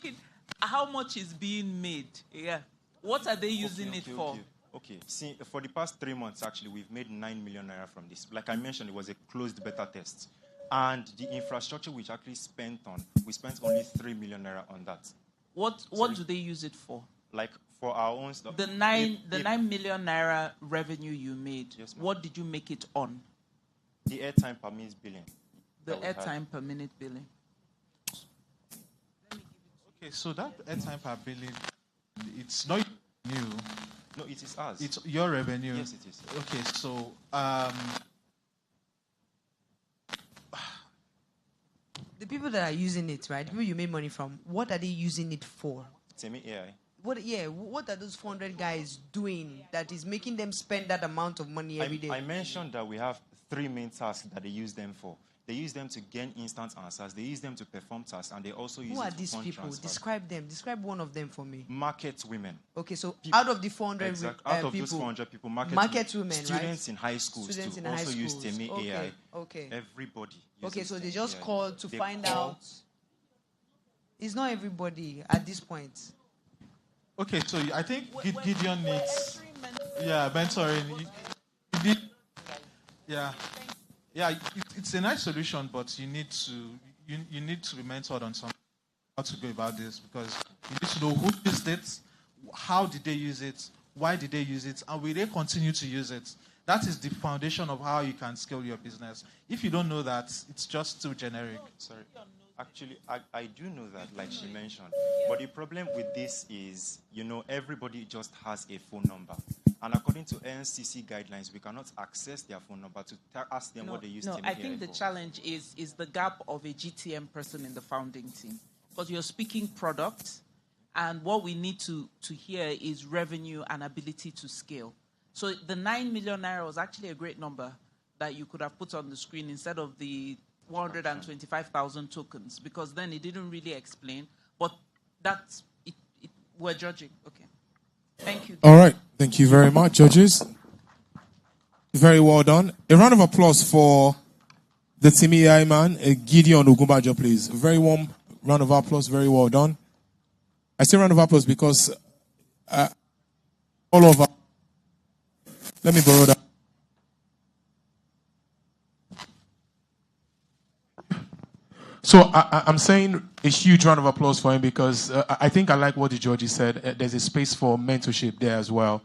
how much is being made? Yeah. What are they using it for? Okay, see, for the past 3 months, actually, we've made 9 million naira from this. Like I mentioned, it was a closed beta test. And the infrastructure which actually spent on, we spent only 3 million naira on that. What do they use it for? Like for our own stuff. The 9 million naira revenue you made, yes, what did you make it on? The airtime per minute billing. The airtime per minute billing. Okay, so that airtime per billing, it's not new. No, it is ours. It's your revenue. Yes, it is. Okay, so the people that are using it, right? The people you make money from, what are they using it for? Same AI. What are those 400 guys doing that is making them spend that amount of money every day? I mentioned that we have 3 main tasks that they use them for. They use them to gain instant answers, they use them to perform tasks, and they also use Who it are to these fund people? transfers. Describe them. Describe one of them for me. Market women. Okay, so out of the 400 out of people, those 400 people, market women, students right? in high schools Students in also high use schools. Sane AI. Okay. Everybody. Okay, so they Sane just AI. call to They find call. out. It's not everybody at this point. Okay, so I think Gideon needs, mentoring. It's a nice solution, but you need to be mentored on something, how to go about this, because you need to know who used it, how did they use it, why did they use it, and will they continue to use it. That is the foundation of how you can scale your business. If you don't know that, it's just too generic. Sorry. Actually, I do know that, like she mentioned. But the problem with this is, everybody just has a phone number. And according to NCC guidelines, we cannot access their phone number to ask them what they use. I think the challenge is the gap of a GTM person in the founding team. Because you're speaking product, and what we need to hear is revenue and ability to scale. So the 9 million naira was actually a great number that you could have put on the screen instead of the 125,000 tokens, because then it didn't really explain. But that's it. We're judging. Okay. Thank you. All right. Thank you very much, judges. Very well done. A round of applause for the Team AI man, Gideon Ogumbajo, please. A very warm round of applause. Very well done. I say round of applause because all of us. Let me borrow that. So I'm saying a huge round of applause for him because I think I like what the judges said. There's a space for mentorship there as well.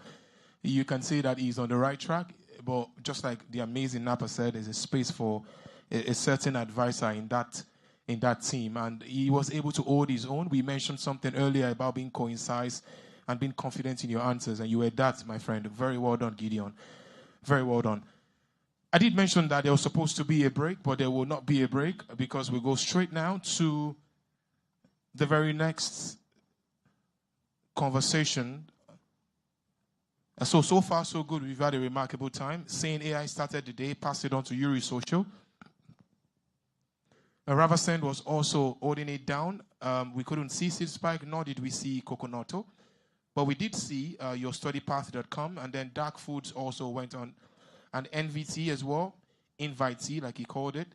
You can see that he's on the right track, but just like the amazing Napa said, there's a space for a certain advisor in that team, and he was able to hold his own. We mentioned something earlier about being concise and being confident in your answers, and you were that, my friend. Very well done, Gideon. Very well done. I did mention that there was supposed to be a break, but there will not be a break because we go straight now to the very next conversation. So far, so good. We've had a remarkable time. Sane AI started the day, passed it on to Yuri Social. Ravasend was also holding it down. We couldn't see Seed Spike, nor did we see Coconato. But we did see your studypath.com, and then Dark Foods also went on, and NVT as well, Invitee, like he called it.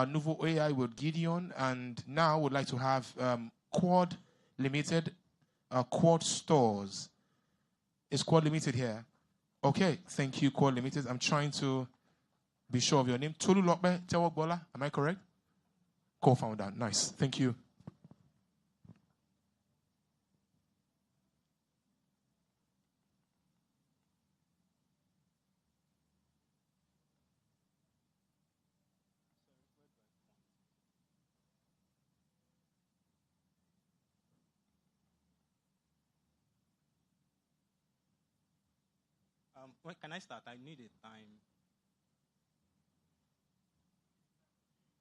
Novo AI with Gideon, and now would like to have Quad Limited, Quad Stores. Is Quad Limited here? Okay, thank you, Quad Limited. I'm trying to be sure of your name. Tolu Lokbe Tewokbola, am I correct? Co-founder, nice, thank you. When can I start? I need a time.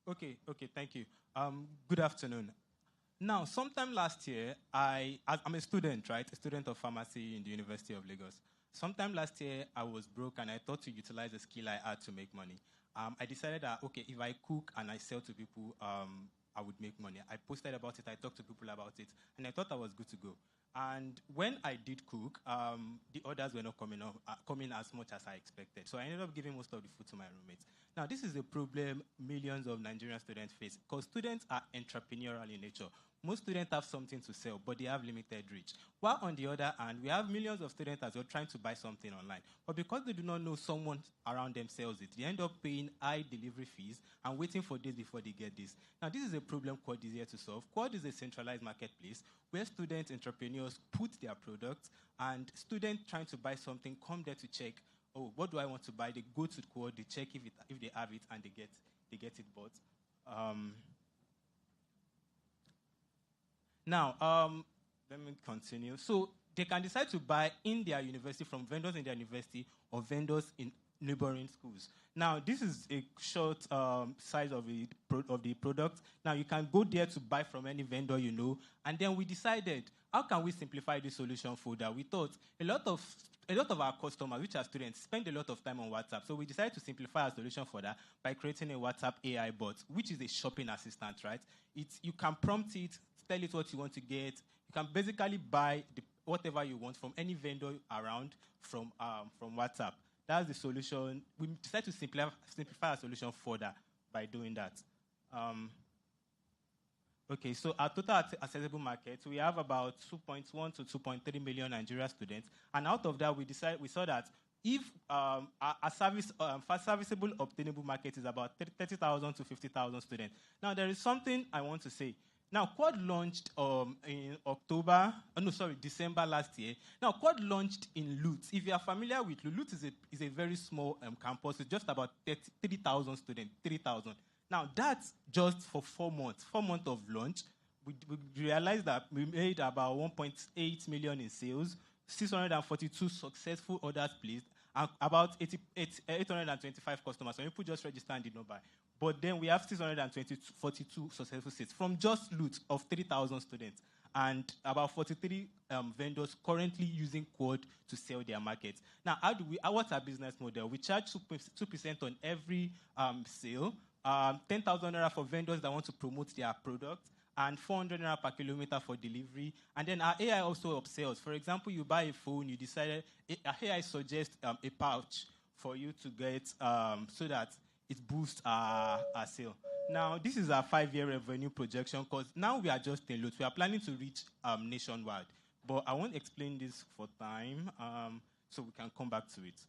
Okay, thank you. Good afternoon. Now, sometime last year, I'm a student, right? A student of pharmacy in the University of Lagos. Sometime last year, I was broke and I thought to utilize the skill I had to make money. I decided that, okay, if I cook and I sell to people, I would make money. I posted about it, I talked to people about it, and I thought I was good to go. And when I did cook, the orders were not coming as much as I expected. So I ended up giving most of the food to my roommates. Now, this is a problem millions of Nigerian students face because students are entrepreneurial in nature. Most students have something to sell, but they have limited reach. While on the other hand, we have millions of students as well trying to buy something online. But because they do not know someone around them sells it, they end up paying high delivery fees and waiting for days before they get this. Now, this is a problem Quad is here to solve. Quad is a centralized marketplace where students, entrepreneurs put their products, and students trying to buy something come there to check, oh, what do I want to buy? They go to Quad, they check if they have it, and they get it bought. Now, let me continue. So they can decide to buy in their university from vendors in their university or vendors in neighboring schools. Now, this is a short size of the product. Now, you can go there to buy from any vendor you know. And then we decided how can we simplify this solution further? We thought a lot of our customers, which are students, spend a lot of time on WhatsApp. So we decided to simplify our solution for that by creating a WhatsApp AI bot, which is a shopping assistant, right? You can prompt it, tell it what you want to get. You can basically buy whatever you want from any vendor around from WhatsApp. That's the solution. We decided to simplify our solution further by doing that. Okay, so our total accessible market, we have about 2.1 to 2.3 million Nigerian students, and out of that, we saw that if our serviceable obtainable market is about 30,000 to 50,000 students. Now, there is something I want to say. Now, Quad launched in December last year. Now, Quad launched in Lutz. If you are familiar with Lutz, is a very small campus. It's just about 3,000 students, 3,000. Now, that's just for 4 months. 4 months of launch, we realized that we made about 1.8 million in sales, 642 successful orders placed, and about 825 customers. So people just register and did not buy. But then we have 642 successful sales from just Loot of 3,000 students, and about 43 vendors currently using Quad to sell their markets. Now, what's our business model? We charge 2% on every sale. 10,000 naira for vendors that want to promote their product, and 400 naira per kilometer for delivery. And then our AI also upsells. For example, you buy a phone, you decided, our AI suggests a pouch for you to get so that it boosts our sale. Now, this is our 5-year revenue projection, because now we are just in Loot. We are planning to reach nationwide. But I won't explain this for time, so we can come back to it.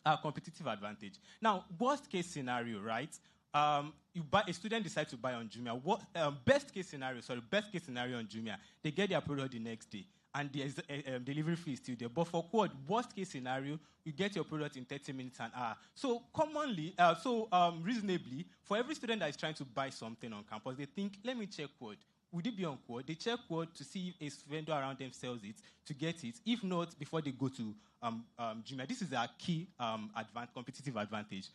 Our competitive advantage. Now, worst case scenario, right? A student decides to buy on Jumia. Best case scenario on Jumia, they get their product the next day, and the delivery fee is still there. But for Quad, worst case scenario, you get your product in 30 minutes, an hour. So reasonably, for every student that is trying to buy something on campus, they think, let me check Quad. Would it be on Quad? They check Quad to see if a vendor around them sells it, to get it. If not, before they go to Jumia. This is our key competitive advantage.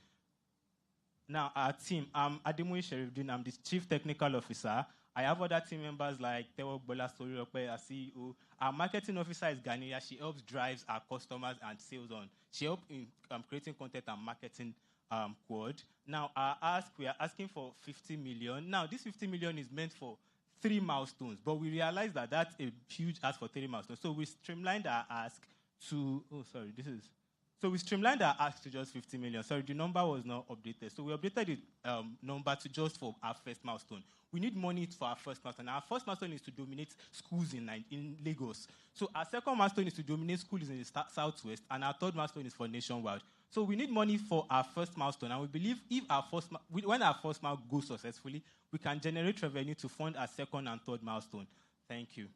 Now, our team, I'm Ademoye Sheriffdin. I'm the Chief Technical Officer. I have other team members like Tewo Bola Soriokwe, our CEO. Our marketing officer is Ganiya. She helps drive our customers and sales on. She helps in creating content and marketing Quad. Now, we are asking for 50 million. Now, this 50 million is meant for 3 milestones, but we realized that that's a huge ask for 3 milestones. So we streamlined our ask to, we streamlined our ask to just 50 million. Sorry, the number was not updated. So we updated the number to just for our first milestone. We need money for our first milestone. Our first milestone is to dominate schools in Lagos. So our second milestone is to dominate schools in the Southwest, and our third milestone is for nationwide. So we need money for our first milestone, and we believe when our first milestone goes successfully, we can generate revenue to fund our second and third milestone. Thank you.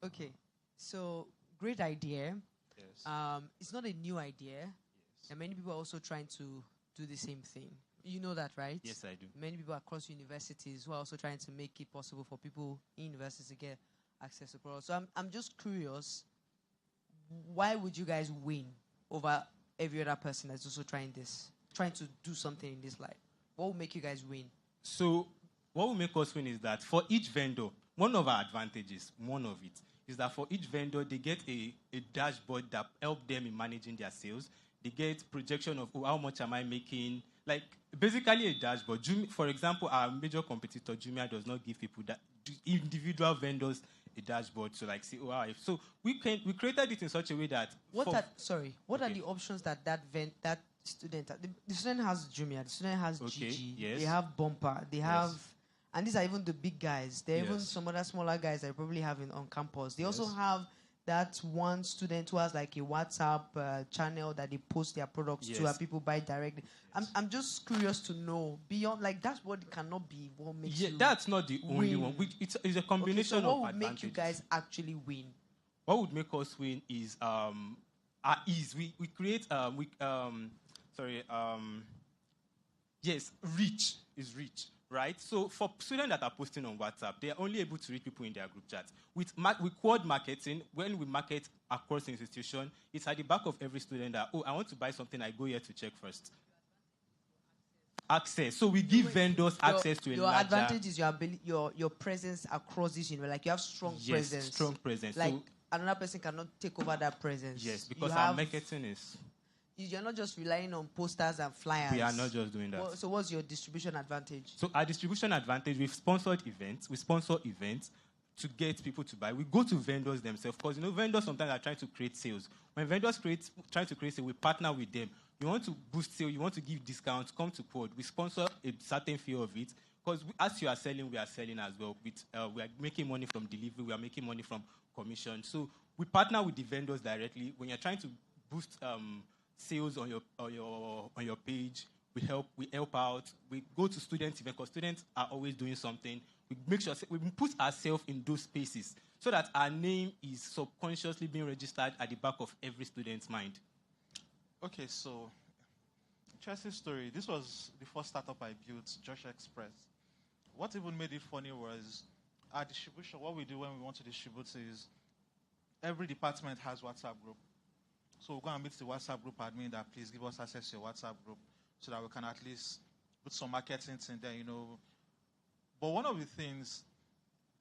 Okay, so great idea. Yes. It's not a new idea, Yes. and many people are also trying to do the same thing. You know that, right? Yes, I do. Many people across universities who are also trying to make it possible for people in universities to get access to products. So I'm just curious, why would you guys win over every other person that's also trying to do something in this life? What will make you guys win? So what will make us win is that for each vendor, one of our advantages, is that for each vendor, they get a dashboard that helps them in managing their sales. They get projection of how much am I making, like basically a dashboard. For example, our major competitor, Jumia, does not give people individual vendors a dashboard to like see, so we created it in such a way that what are the options that student, the student has Jumia, the student has GG, yes. They have Bumper, they have, and these are even the big guys. There are even some other smaller guys that you probably have on campus. They also have that one student who has like a WhatsApp channel that they post their products to and people buy directly. I'm just curious to know, beyond, like, that's what cannot be what makes you that's not the only one. It's a combination of what would advantages. make you guys actually win? What would make us win is our ease. We create Yes, reach is reach, right? So for students that are posting on WhatsApp, they are only able to reach people in their group chat. With quad marketing, when we market across the institution, it's at the back of every student that, I want to buy something, I go here to check first. Access. So we give vendors access to a your larger... advantage is your presence across this university. Like you have strong presence. Strong presence. Like another person cannot take over that presence. Yes, because our marketing is... You're not just relying on posters and flyers. We are not just doing that. So what's your distribution advantage? So our distribution advantage, we've sponsored events. We sponsor events to get people to buy. We go to vendors themselves because, vendors sometimes are trying to create sales. When vendors try to create sales, we partner with them. You want to boost sales, you want to give discounts, come to Quad. We sponsor a certain fee of it because as you are selling, we are selling as well. We are making money from delivery. We are making money from commission. So we partner with the vendors directly. When you're trying to boost sales on your page, we help out. We go to students events because students are always doing something. We make sure we put ourselves in those spaces so that our name is subconsciously being registered at the back of every student's mind. Okay, so interesting story. This was the first startup I built, Josh Express. What even made it funny was our distribution. What we do when we want to distribute is every department has WhatsApp group. So we'll go and meet the WhatsApp group admin that please give us access to your WhatsApp group so that we can at least put some marketing in there, But one of the things,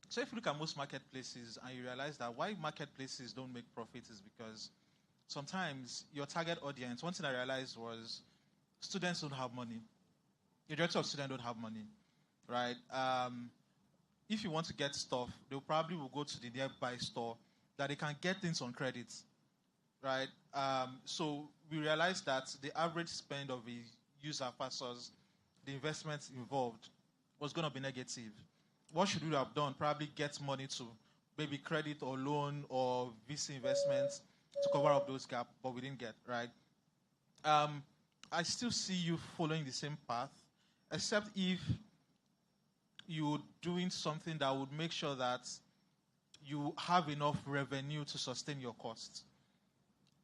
so if you look at most marketplaces and you realize that why marketplaces don't make profit is because sometimes your target audience, one thing I realized was students don't have money. The majority of students don't have money, right? If you want to get stuff, they probably will go to the nearby store that they can get things on credit. Right? So we realized that the average spend of a user versus the investments involved was going to be negative. What should we have done? Probably get money to maybe credit or loan or VC investments to cover up those gaps, but we didn't get, right? I still see you following the same path, except if you're doing something that would make sure that you have enough revenue to sustain your costs.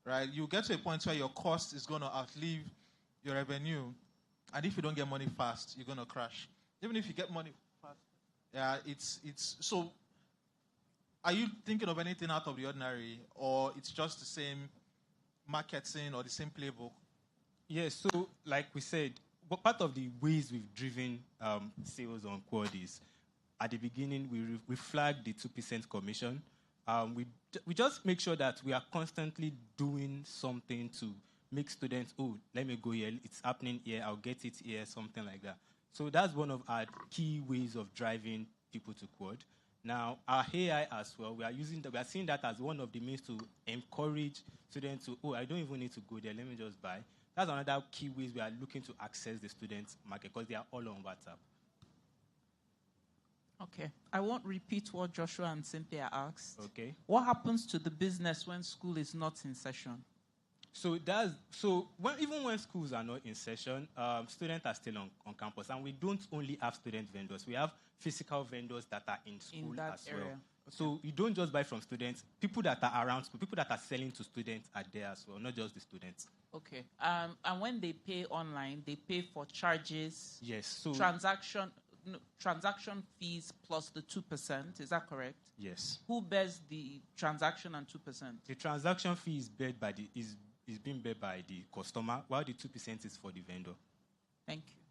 Right, you get to a point where your cost is going to outlive your revenue, and if you don't get money fast, you're going to crash. Even if you get money fast, it's so. Are you thinking of anything out of the ordinary, or it's just the same marketing or the same playbook? Yes. So, like we said, part of the ways we've driven sales on Quad is at the beginning we flagged the 2% commission. We just make sure that we are constantly doing something to make students, let me go here, it's happening here, I'll get it here, something like that. So that's one of our key ways of driving people to Quad. Now, our AI as well, we are seeing that as one of the means to encourage students to, I don't even need to go there, let me just buy. That's another key ways we are looking to access the students' market because they are all on WhatsApp. Okay. I won't repeat what Joshua and Cynthia asked. Okay. What happens to the business when school is not in session? Even when schools are not in session, students are still on campus. And we don't only have student vendors. We have physical vendors that are in school as well. Okay. So you don't just buy from students. People that are around school, people that are selling to students are there as well, not just the students. Okay. And when they pay online, they pay for charges? Yes. So transaction fees plus the 2%, is that correct? Yes. Who bears the transaction and 2%? The transaction fee is being paid by the customer, while the 2% is for the vendor. Thank you.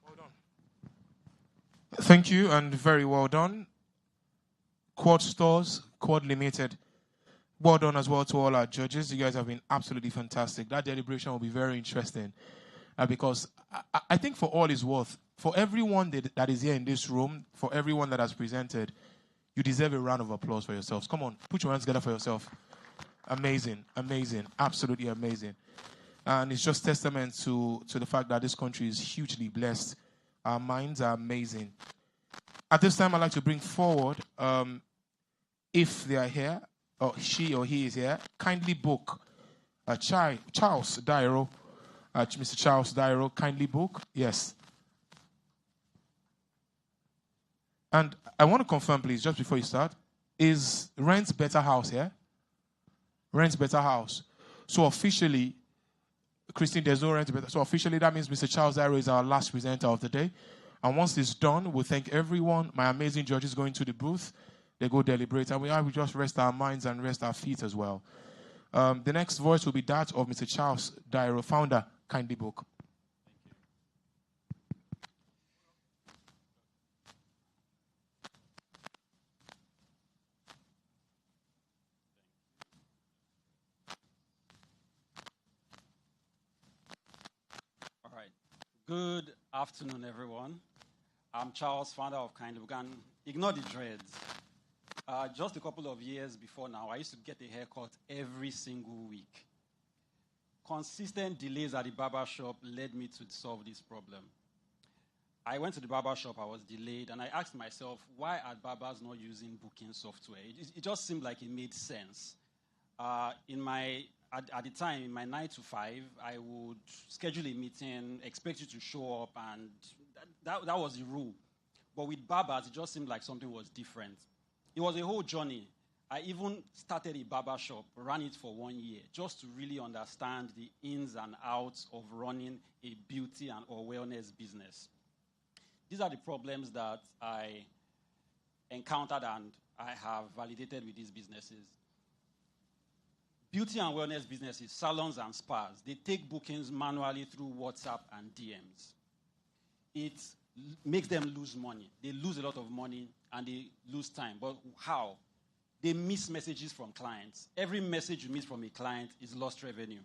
Well done. Thank you, and very well done. Quad Stores, Quad Limited. Well done as well to all our judges. You guys have been absolutely fantastic. That deliberation will be very interesting because I think for all it's worth, for everyone that is here in this room, for everyone that has presented, you deserve a round of applause for yourselves. Come on, put your hands together for yourself. Amazing, amazing, absolutely amazing. And it's just testament to the fact that this country is hugely blessed. Our minds are amazing. At this time, I'd like to bring forward, if they are here, or she or he is here, kindly book Charles Dairo. Mr. Charles Dairo, kindly book. Yes. And I want to confirm, please, just before you start, is rent better house, yeah? Rent better house. So officially, Christine, there's no rent better. So officially, that means Mr. Charles Darrow is our last presenter of the day. And once it's done, we'll thank everyone. My amazing judges go into the booth. They go deliberate. And we just rest our minds and rest our feet as well. The next voice will be that of Mr. Charles Darrow, founder, Kindly Book. All right. Good afternoon, everyone. I'm Charles, founder of Kindly Book, and ignore the dreads. Just a couple of years before now, I used to get a haircut every single week. Consistent delays at the barber shop led me to solve this problem. I went to the barber shop, I was delayed, and I asked myself, why are barbers not using booking software? It just seemed like it made sense. At the time, in my 9 to 5, I would schedule a meeting, expect you to show up, and that was the rule. But with barbers, it just seemed like something was different. It was a whole journey. I even started a barber shop, ran it for 1 year, just to really understand the ins and outs of running a beauty and or wellness business. These are the problems that I encountered and I have validated with these businesses. Beauty and wellness businesses, salons and spas, they take bookings manually through WhatsApp and DMs. It makes them lose money. They lose a lot of money and they lose time. But how? They miss messages from clients. Every message you miss from a client is lost revenue.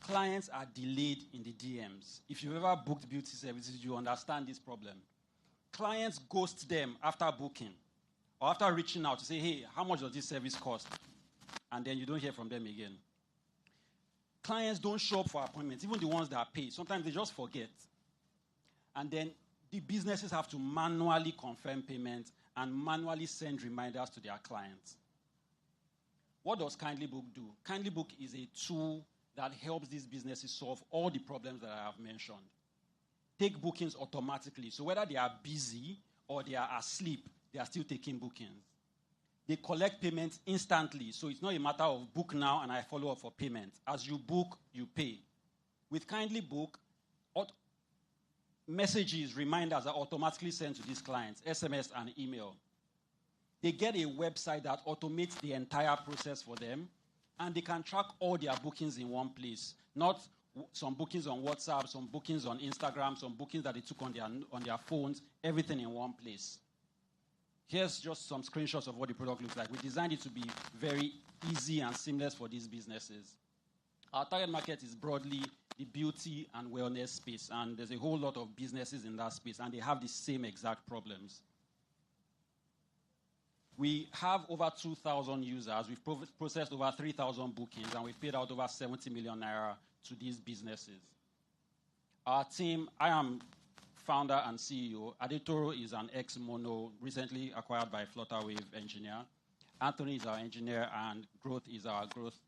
Clients are delayed in the DMs. If you've ever booked beauty services, you understand this problem. Clients ghost them after booking or after reaching out to say, hey, how much does this service cost? And then you don't hear from them again. Clients don't show up for appointments, even the ones that are paid. Sometimes they just forget. And then the businesses have to manually confirm payment and manually send reminders to their clients. What does Kindly Book do? Kindly Book is a tool that helps these businesses solve all the problems that I have mentioned. Take bookings automatically. So whether they are busy or they are asleep, they are still taking bookings. They collect payments instantly. So it's not a matter of book now and I follow up for payment. As you book, you pay. With Kindly Book, messages, reminders are automatically sent to these clients, SMS and email. They get a website that automates the entire process for them, and they can track all their bookings in one place. Not some bookings on WhatsApp, some bookings on Instagram, some bookings that they took on their phones, everything in one place. Here's just some screenshots of what the product looks like. We designed it to be very easy and seamless for these businesses. Our target market is broadly the beauty and wellness space, and there's a whole lot of businesses in that space, and they have the same exact problems. We have over 2,000 users. We've processed over 3,000 bookings, and we've paid out over 70 million naira to these businesses. Our team, I am founder and CEO. Adetoro is an ex-Mono, recently acquired by Flutterwave engineer. Anthony is our engineer, and Growth is our growth.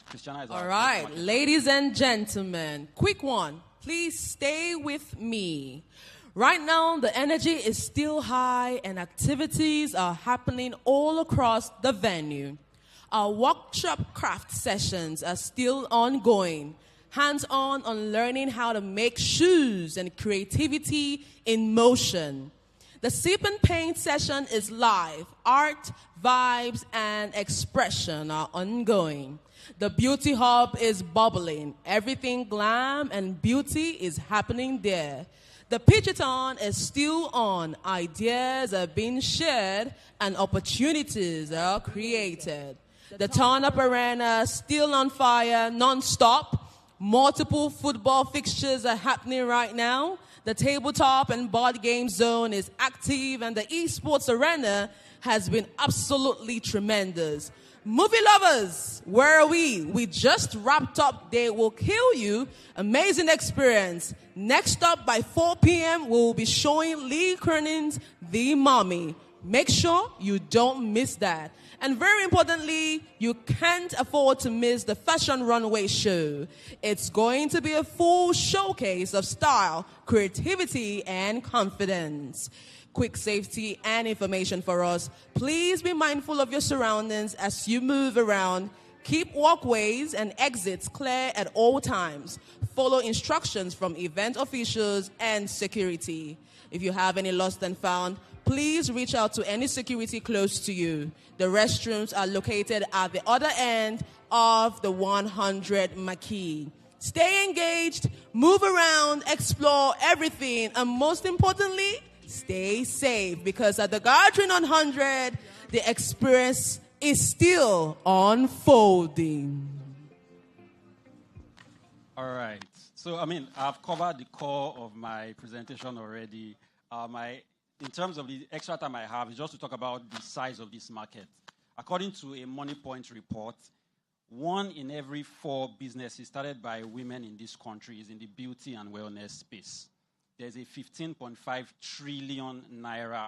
Christiana is our All right, ladies and gentlemen, quick one. Please stay with me. Right now, the energy is still high and activities are happening all across the venue. Our workshop craft sessions are still ongoing. Hands-on on learning how to make shoes and creativity in motion. The Sip and Paint session is live. Art, vibes, and expression are ongoing. The Beauty Hub is bubbling. Everything glam and beauty is happening there. The Pitchathon is still on. Ideas are being shared and opportunities are created. The Turn Up Arena is still on fire, non-stop. Multiple football fixtures are happening right now. The tabletop and board game zone is active, and the esports arena has been absolutely tremendous. Movie lovers, where are we? We just wrapped up They Will Kill You. Amazing experience. Next up by 4 p.m., we'll be showing Lee Kernan's The Mummy. Make sure you don't miss that. And very importantly, you can't afford to miss the Fashion Runway show. It's going to be a full showcase of style, creativity, and confidence. Quick safety and information for us. Please be mindful of your surroundings as you move around. Keep walkways and exits clear at all times. Follow instructions from event officials and security. If you have any lost and found, please reach out to any security close to you. The restrooms are located at the other end of the 100 Marquee. Stay engaged, move around, explore everything, and most importantly, stay safe, because at the Gathering 100, the experience is still unfolding. All right. So, I've covered the core of my presentation already. In terms of the extra time I have, is just to talk about the size of this market. According to a Money Point report, 1 in every 4 businesses started by women in this country is in the beauty and wellness space. There's a 15.5 trillion naira